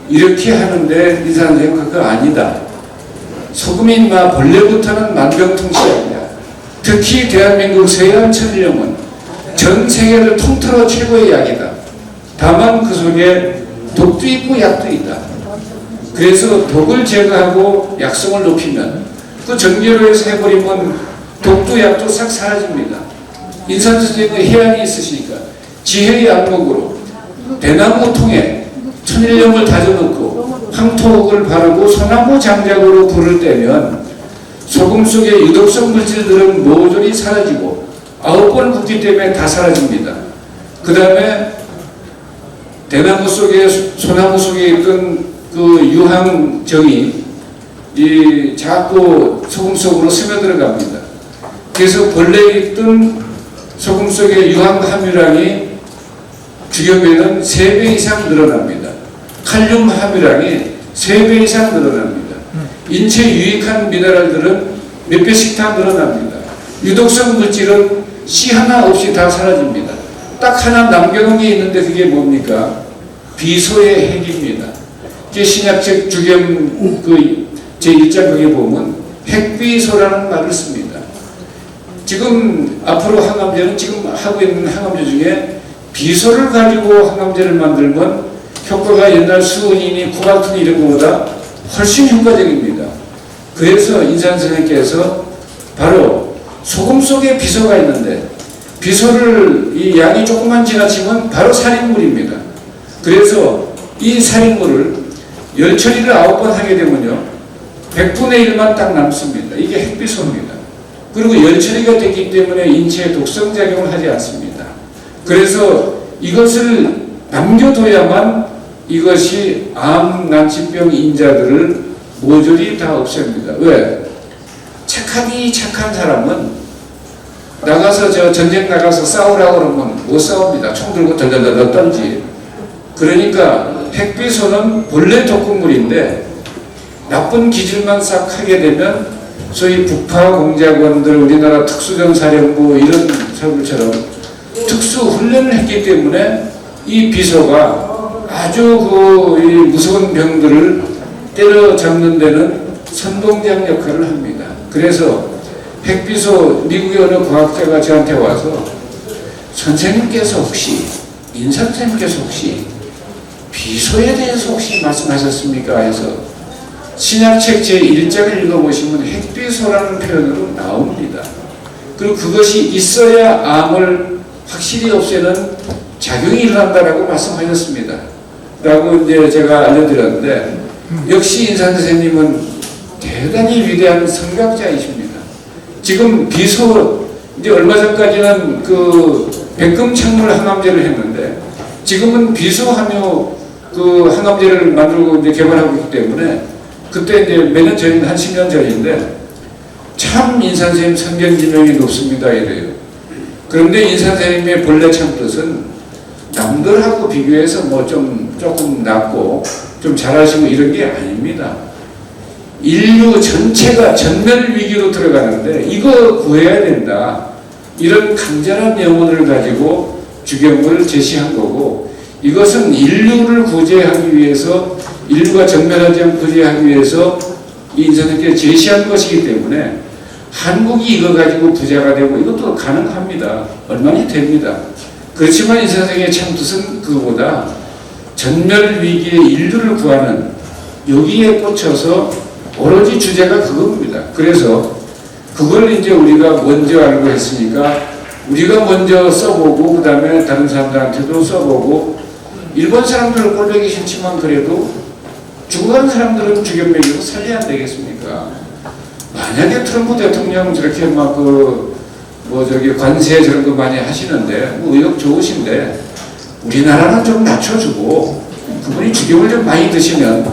이렇게 하는데 이 선생님 그거 아니다. 소금이 인마 본래부터는 만병통치약이야. 특히 대한민국 서해안 천일염은 전 세계를 통틀어 최고의 약이다. 다만 그 속에 독도 있고 약도 있다. 그래서 독을 제거하고 약성을 높이면 그 전기로해서 해버리면 독도 약도 싹 사라집니다. 인산 선생님의 해안이 있으시니까 지혜의 안목으로 대나무 통에 천일염을 다져놓고 황토옥을 바르고 소나무 장작으로 불을 떼면 소금 속의 유독성 물질들은 모조리 사라지고 9번 붓기 때문에 다 사라집니다. 그 다음에 대나무 속에 소나무 속에 있던 그 유황정이 이 자꾸 소금 속으로 스며들어갑니다. 그래서 본래 있던 소금 속의 유황 함유량이 주겸에는 3배 이상 늘어납니다. 칼륨 함유량이 3배 이상 늘어납니다. 인체에 유익한 미네랄들은 몇 배씩 다 늘어납니다. 유독성 물질은 씨 하나 없이 다 사라집니다. 딱 하나 남겨놓은 게 있는데 그게 뭡니까? 비소의 핵입니다. 신약책 주겸 그 제1장 거기에 보면 핵비소라는 말을 씁니다. 지금 앞으로 항암제는 지금 하고 있는 항암제 중에 비소를 가지고 항암제를 만들면 효과가 옛날 수은이니 쿠바툰 이런 것보다 훨씬 효과적입니다. 그래서 인산 선생님께서 바로 소금 속에 비소가 있는데 비소를 이 양이 조금만 지나치면 바로 살인물입니다. 그래서 이 살인물을 열 처리를 9번 하게 되면요 100분의 1만 딱 남습니다. 이게 핵비소입니다. 그리고 열 처리가 됐기 때문에 인체에 독성작용을 하지 않습니다. 그래서 이것을 남겨둬야만 이것이 암, 난치병 인자들을 모조리 다 없앱니다. 왜? 착한 사람은 나가서 전쟁 나가서 싸우라고 그러면 못 싸웁니다. 총 들고 덜덜덜 떨지. 그러니까 핵비소는 본래 독극물인데 나쁜 기질만 싹 하게 되면 소위 북파공작원들 우리나라 특수전사령부 이런 사람들처럼 특수훈련을 했기 때문에 이 비소가 아주 그 무서운 병들을 때려잡는 데는 선동장 역할을 합니다. 그래서 핵비소 미국의 어느 과학자가 저한테 와서 선생님께서 혹시 인사 선생님께서 혹시 비소에 대해서 혹시 말씀하셨습니까? 해서 신약책 제1장을 읽어보시면 핵비소라는 표현으로 나옵니다. 그리고 그것이 있어야 암을 확실히 없애는 작용이 일어난다라고 말씀하셨습니다. 라고 이제 제가 알려드렸는데, 역시 인사 선생님은 대단히 위대한 성각자이십니다. 지금 비소, 이제 얼마 전까지는 그 백금창물 항암제를 했는데, 지금은 비소 함유 그 항암제를 만들고 이제 개발하고 있기 때문에, 그때 이제 몇 년 전인데, 한 10년 전인데, 참 인사 선생님 선견지명이 높습니다. 이래요. 그런데 인사 선생님의 본래 참 뜻은 남들하고 비교해서 뭐 조금 낫고 좀 잘하시고 이런 게 아닙니다. 인류 전체가 전멸 위기로 들어가는데 이거 구해야 된다. 이런 간절한 영혼을 가지고 주경을 제시한 거고, 이것은 인류를 구제하기 위해서, 인류가 전멸하지 않고 구제하기 위해서 이 인사님께 제시한 것이기 때문에 한국이 이거 가지고 부자가 되고 이것도 가능합니다. 얼마나 됩니다. 그렇지만 이 선생의 참 뜻은 그거보다 전멸 위기의 인류를 구하는, 여기에 꽂혀서 오로지 주제가 그겁니다. 그래서 그걸 이제 우리가 먼저 알고 했으니까 우리가 먼저 써보고, 그 다음에 다른 사람들한테도 써보고, 일본 사람들은 꼴보기 싫지만 그래도 죽어간 사람들은 주경 먹이고 살려야 되겠습니까? 만약에 트럼프 대통령 저렇게 막 관세 저런 거 많이 하시는데, 의욕 좋으신데, 우리나라는 좀 낮춰주고, 그분이 주경을 좀 많이 드시면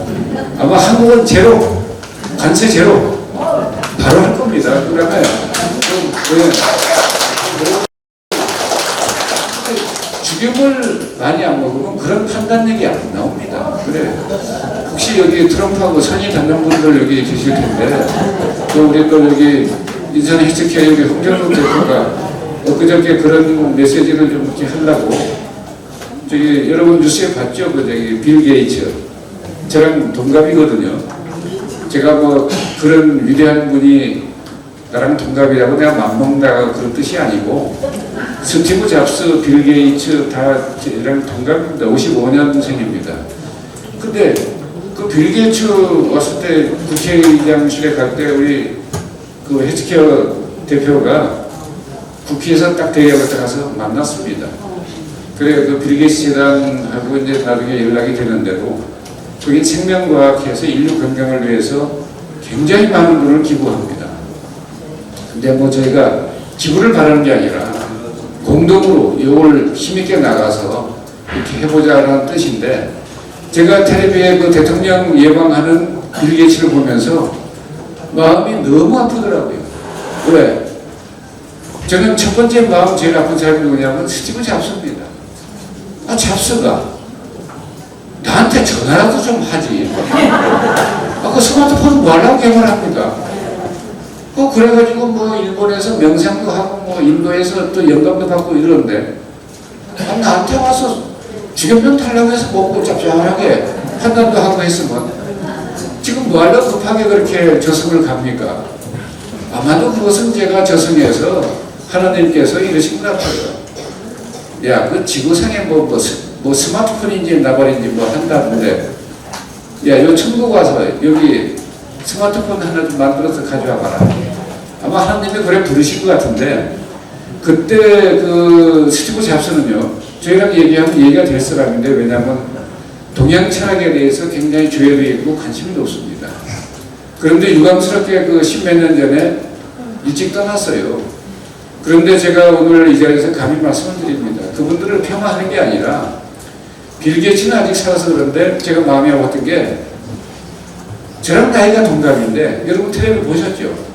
아마 한국은 제로, 관세 제로, 바로 할 겁니다. 그러면 주경을 많이 안 먹으면 그런 판단력이 안 나옵니다. 그래. 혹시 여기 트럼프하고 선이 닿는 분들 여기 계실 텐데, 또 우리 또 여기 인천 헬스케어 여기 홍정욱 대표가 엊그저께 그런 메시지를 좀 이렇게 하려고, 저기 여러분 뉴스에 봤죠? 그 저기 빌 게이츠 저랑 동갑이거든요. 제가 뭐 그런 위대한 분이 나랑 동갑이라고 내가 맘먹는다가 그런 뜻이 아니고, 스티브 잡스, 빌 게이츠 다 저랑 동갑입니다. 55년생입니다. 근데 그 빌 게이츠 왔을 때 국회의장실에 갈 때 우리 그 헬스케어 대표가 국회에서 딱 대기하고 가서 만났습니다. 그래, 그 빌 게이츠 재단하고 이제 나중에 연락이 되는데도 거기 생명과학회에서 인류 건강을 위해서 굉장히 많은 돈을 기부합니다. 근데 뭐 저희가 기부를 바라는 게 아니라 공동으로 이걸 힘있게 나가서 이렇게 해보자라는 뜻인데, 제가 텔레비에 그 대통령 예방하는 빌 게이츠를 보면서 마음이 너무 아프더라고요. 왜? 저는 첫 번째 마음 제일 아픈 사람이 누구냐면 스티브 잡스입니다. 아, 잡스가 나한테 전화라도 좀 하지. 아, 그 스마트폰 뭐 하려고 개발합니까? 그래가지고 뭐 일본에서 명상도 하고 뭐 인도에서 또 영감도 받고 이러는데, 아, 나한테 와서 주변병 타려고 해서 먹고 짭짤하게 판단도 하고 했으면 지금 뭐 하려고 급하게 그렇게 저승을 갑니까? 아마도 그것은 제가 저승에서 하나님께서 이러신 것 같아요. 야, 그 지구상에 뭐 스마트폰인지 나발인지 뭐 한다는데, 야, 요 천국 와서 여기 스마트폰 하나 좀 만들어서 가져와 봐라. 아마 하나님이 그래 부르신 것 같은데, 그때 그 스티브 잡스는요, 저희랑 얘기하면 얘기가 될 사람인데, 왜냐하면 동양 철학에 대해서 굉장히 주의도 있고 관심이 높습니다. 그런데 유감스럽게 그 십몇 년 전에 일찍 떠났어요. 그런데 제가 오늘 이 자리에서 감히 말씀을 드립니다. 그분들을 폄하하는 게 아니라, 빌 게이츠는 아직 살아서 그런데 제가 마음이 아팠던 게, 저랑 나이가 동갑인데, 여러분 텔레비 보셨죠?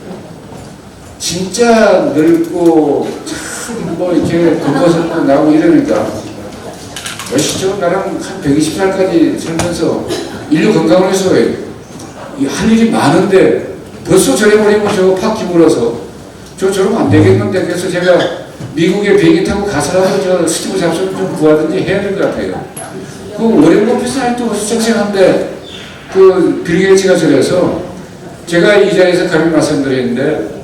진짜 늙고 참 뭐 이렇게 겉벗고 나오고 이러니까, 멋있죠? 나랑 한 120살까지 살면서 인류 건강을 위해서 할 일이 많은데 벌써 저래버리면 저거 팍 기울어서 저러면 안 되겠는데, 그래서 제가 미국에 비행기 타고 가서라도 저 스티브 잡스를 좀 구하든지 해야 될 것 같아요. 그 워렌 버핏은 아직도 쌩쌩한데, 그 빌 게이츠가 저래서 제가 이 자리에서 감히 말씀드리는데,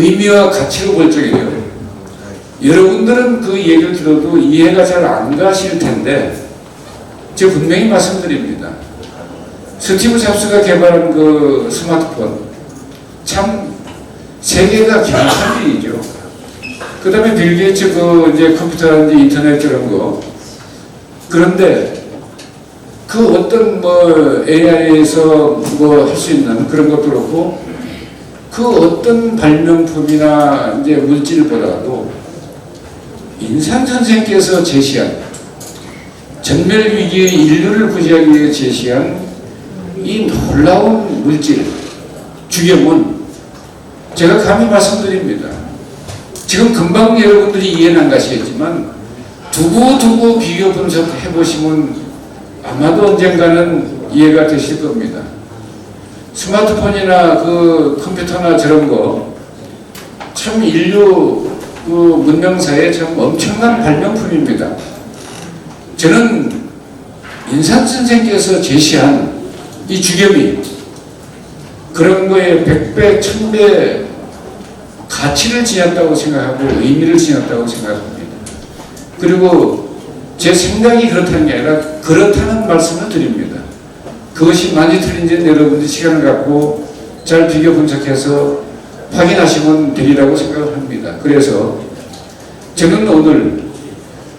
의미와 가치로 볼 적이에요. 여러분들은 그 얘기를 들어도 이해가 잘 안 가실 텐데 제가 분명히 말씀드립니다. 스티브 잡스가 개발한 그 스마트폰 참 세계가 경탄 일이죠. 그 다음에 빌 게이츠 그 이제 컴퓨터라든지 인터넷 이런 거. 그런데 그 어떤 뭐 AI에서 뭐 할 수 있는 그런 것도 그렇고 그 어떤 발명품이나 이제 물질보다도 인산 선생께서 제시한 전멸 위기의 인류를 구제하기 위해 제시한 이 놀라운 물질 주겸은 제가 감히 말씀드립니다. 지금 금방 여러분들이 이해는 안 가시겠지만 두고 비교 분석해 보시면 아마도 언젠가는 이해가 되실 겁니다. 스마트폰이나 그 컴퓨터나 저런 거 참 인류 그 문명사에 참 엄청난 발명품입니다. 저는 인산 선생께서 제시한 이 주겸이 그런 거에 100배, 1000배 가치를 지녔다고 생각하고 의미를 지녔다고 생각합니다. 그리고 제 생각이 그렇다는 게 아니라 그렇다는 말씀을 드립니다. 그것이 많이 틀린지는 여러분들이 시간을 갖고 잘 비교 분석해서 확인하시면 되리라고 생각을 합니다. 그래서 저는 오늘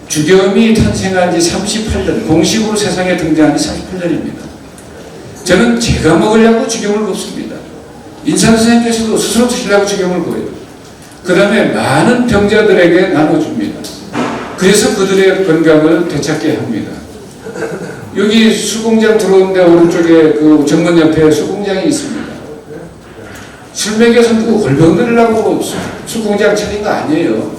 주겸이 탄생한 지 38년, 공식으로 세상에 등장한 지 38년입니다. 저는 제가 먹으려고 주겸을 굽습니다. 인산 선생님께서도 스스로 드시려고 주겸을 구해요. 그 다음에 많은 병자들에게 나눠줍니다. 그래서 그들의 건강을 되찾게 합니다. 여기 수공장 들어오는데 오른쪽에 그 정문 옆에 수공장이 있습니다. 술 먹여서 누구 골병 들으려고 수공장 차린 거 아니에요.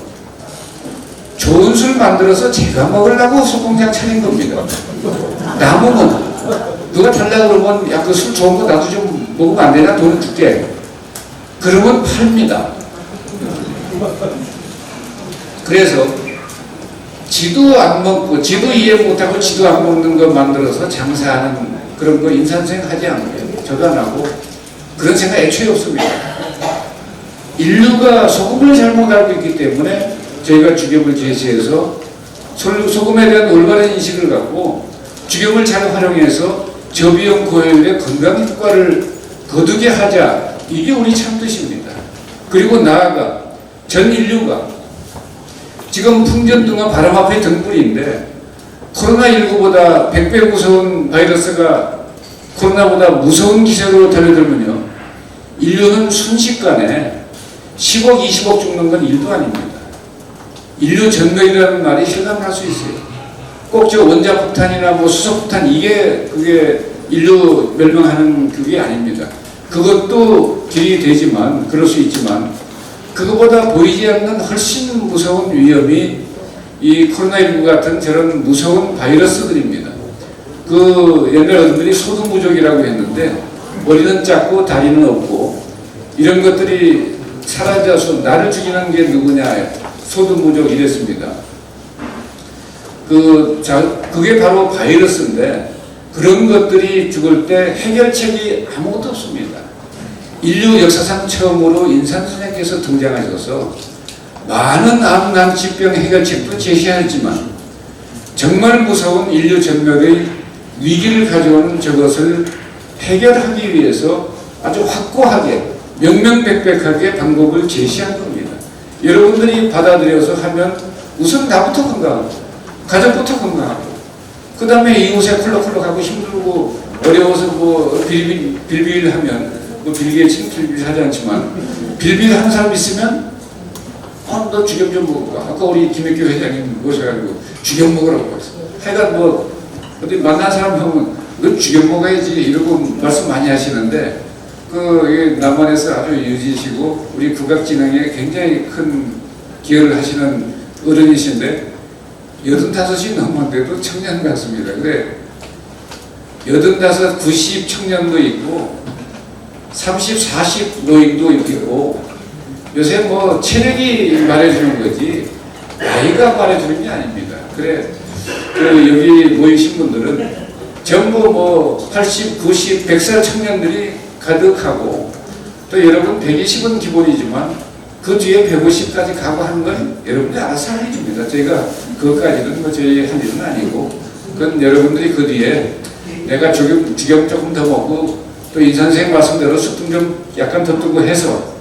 좋은 술 만들어서 제가 먹으려고 수공장 차린 겁니다. 남으면 누가 달라고 그러면 야 그 술 좋은 거 나도 좀 먹으면 안 되나? 돈 줄게. 그러면 팝니다. 그래서 지도 안 먹고 지도 이해 못하고 지도 안 먹는 거 만들어서 장사하는 그런 거 인산생 하지 않고요. 저도 안 하고 그런 생각 애초에 없습니다. 인류가 소금을 잘못 알고 있기 때문에 저희가 주겸을 제시해서 소금에 대한 올바른 인식을 갖고 주겸을 잘 활용해서 저비용 고효율의 건강 효과를 거두게 하자. 이게 우리 참뜻입니다. 그리고 나아가 전 인류가 지금 풍전등화 바람 앞에 등불인데 코로나19보다 100배 무서운 바이러스가 코로나보다 무서운 기세로 달려들면요. 인류는 순식간에 10억, 20억 죽는 건 일도 아닙니다. 인류 전멸이라는 말이 실감할 수 있어요. 꼭 저 원자폭탄이나 뭐 수소폭탄 그게 인류 멸망하는 그게 아닙니다. 그것도 길이 되지만 그럴 수 있지만 그거보다 보이지 않는 훨씬 무서운 위험이 이 코로나19 같은 저런 무서운 바이러스들입니다. 그 옛날 어른들이 소두무족이라고 했는데 머리는 작고 다리는 없고 이런 것들이 사라져서 나를 죽이는 게 누구냐 소두무족 이랬습니다. 그게 바로 바이러스인데 그런 것들이 죽을 때 해결책이 아무것도 없습니다. 인류 역사상 처음으로 인산 선생께서 등장하셔서 많은 암난疾병 해결책도 제시하였지만 정말 무서운 인류 전멸의 위기를 가져오는 저것을 해결하기 위해서 아주 확고하게 명명백백하게 방법을 제시한 겁니다. 여러분들이 받아들여서 하면 우선 나부터 건강하고 가족부터 건강하고 그 다음에 이웃에 콜록콜록하고 힘들고 어려워서 뭐 빌빌하면 뭐 빌게이츠는 빌빌하지 않지만 빌빌하는 사람 있으면 너 주겸 좀 먹어봐. 아까 우리 김학규 회장님 모셔가지고 주겸 먹으라고 했어. 하여간 뭐 어디 만난 사람 보면 너 주겸 먹어야지 이러고 말씀 많이 하시는데 그 남원에서 아주 유지시고 우리 국악진흥에 굉장히 큰 기여를 하시는 어른이신데 85이 넘었는데도 청년 같습니다. 그래 85, 90 청년도 있고 30, 40 노인도 있고 요새 뭐 체력이 말해주는 거지 나이가 말해주는 게 아닙니다. 그래 여기 모이신 분들은 전부 뭐 80, 90, 100살 청년들이 가득하고 또 여러분 120은 기본이지만 그 뒤에 150까지 가고 하는 건 여러분들이 알아서 할 일입니다. 저희가 그것까지는 뭐 저희 할 일은 아니고, 그건 여러분들이 그 뒤에 내가 주겸 조금 더 먹고 또 이 선생님 말씀대로 숙등 좀 약간 더 뜨고 해서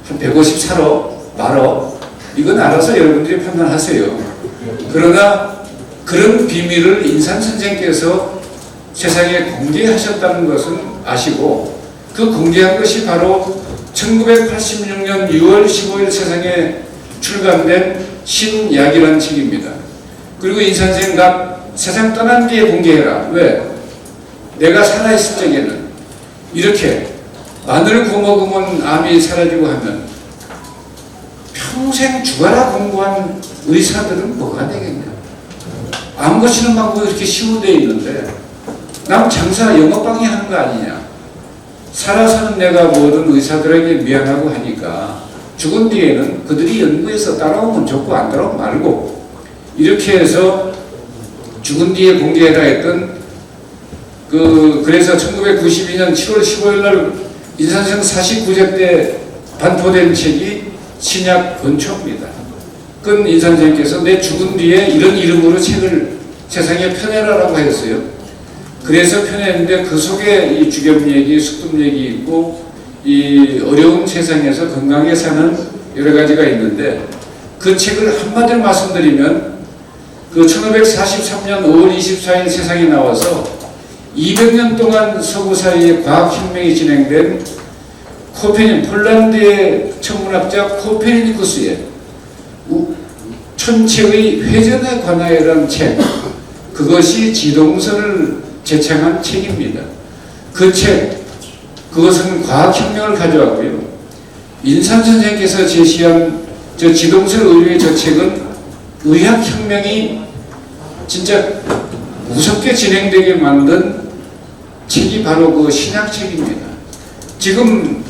한 150 사러 말어, 이건 알아서 여러분들이 판단하세요. 그러나 그런 비밀을 인산 선생께서 세상에 공개하셨다는 것은 아시고, 그 공개한 것이 바로 1986년 6월 15일 세상에 출간된 신약이라는 책입니다. 그리고 인산 선생 나 세상 떠난 뒤에 공개해라. 왜? 내가 살아있을 적에는 이렇게 마늘 구워 먹으면 암이 사라지고 하면 평생 죽어라 공부한 의사들은 뭐가 되겠냐. 암 고치는 방법이 이렇게 쉬운 데 있는데 남 장사 영업방해 하는 거 아니냐. 살아서는 내가 모든 의사들에게 미안하고 하니까 죽은 뒤에는 그들이 연구해서 따라오면 좋고 안 따라오면 말고, 이렇게 해서 죽은 뒤에 공개해라 했던 그래서 1992년 7월 15일 날 인산생 49제 때 반포된 책이 신약 본초입니다. 그건 인산생께서 내 죽은 뒤에 이런 이름으로 책을 세상에 펴내라라고 했어요. 그래서 펴냈는데 그 속에 이 주겸 얘기, 숙금 얘기 있고 이 어려운 세상에서 건강하게 사는 여러 가지가 있는데, 그 책을 한마디로 말씀드리면 그 1543년 5월 24일 세상에 나와서 200년 동안 서구 사회의 과학혁명이 진행된 폴란드의 천문학자 코페르니쿠스의 천체의 회전에 관하여라는 책, 그것이 지동설을 제창한 책입니다. 그 책, 그것은 과학혁명을 가져왔고요. 인산 선생께서 제시한 저 지동설 의료의 저 책은 의학혁명이 진짜 무섭게 진행되게 만든 책이 바로 그 신약책입니다. 지금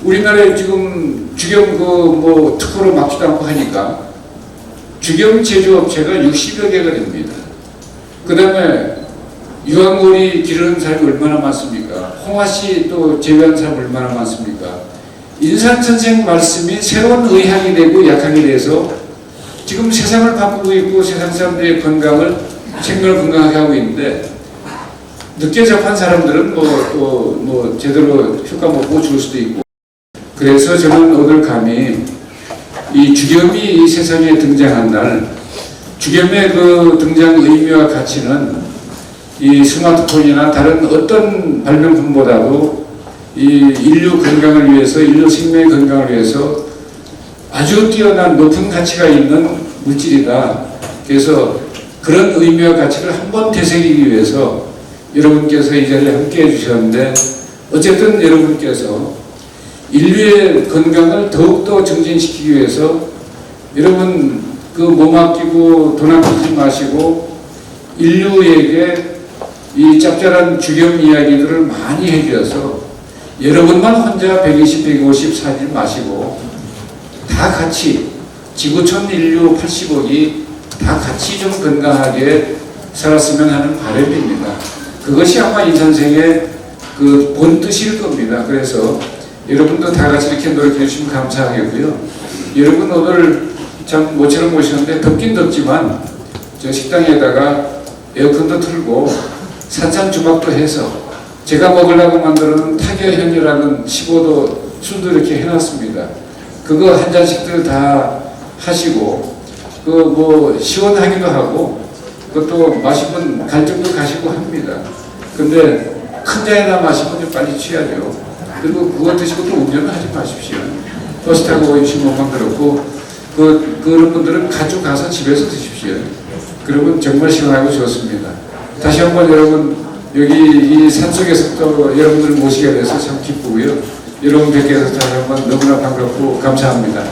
우리나라에 지금 주겸 뭐 특허로 막지도 않고 하니까 주겸 제조업체가 60여 개가 됩니다. 그 다음에 유황오리 기르는 사람이 얼마나 많습니까? 홍화씨 또 제외한 사람 얼마나 많습니까? 인산 선생 말씀이 새로운 의학이 되고 약학이 돼서 지금 세상을 바꾸고 있고 세상 사람들의 건강을 생명을 건강하게 하고 있는데, 늦게 접한 사람들은 뭐 제대로 효과 못 보고 죽을 수도 있고, 그래서 저는 오늘 감히 이 주겸이 이 세상에 등장한 날, 주겸의 그 등장 의미와 가치는 이 스마트폰이나 다른 어떤 발명품보다도 이 인류 건강을 위해서, 인류 생명의 건강을 위해서 아주 뛰어난 높은 가치가 있는 물질이다. 그래서 그런 의미와 가치를 한번 되새기기 위해서 여러분께서 이 자리에 함께 해주셨는데, 어쨌든 여러분께서 인류의 건강을 더욱더 증진시키기 위해서 여러분 그 몸 아끼고 돈 아끼지 마시고 인류에게 이 짭짤한 주겸 이야기들을 많이 해주셔서 여러분만 혼자 120, 150 살지 마시고 다 같이 지구촌 인류 80억이 다 같이 좀 건강하게 살았으면 하는 바람입니다. 그것이 아마 이 선생의 그 본 뜻일 겁니다. 그래서 여러분도 다 같이 이렇게 노력해 주시면 감사하겠고요. 여러분 오늘 참 모처럼 모셨는데 덥긴 덥지만 저 식당에다가 에어컨도 틀고 산산주박도 해서 제가 먹으려고 만드는 타결현이라는 15도 술도 이렇게 해놨습니다. 그거 한 잔씩들 다 하시고 그 뭐 시원하기도 하고 그것도 마시면 갈 정도 가시고 합니다. 근데 큰 잔이나 마시면 좀 빨리 취하죠. 그리고 그거 드시고 또 운전을 하지 마십시오. 버스 타고 오시는 것만 그렇고 그런 분들은 가족 가서 집에서 드십시오. 그러면 정말 시원하고 좋습니다. 다시 한번 여러분 여기 이 산속에서 또 여러분들 모시게 돼서 참 기쁘고요. 여러분 뵙게 돼서 다시 한번 너무나 반갑고 감사합니다.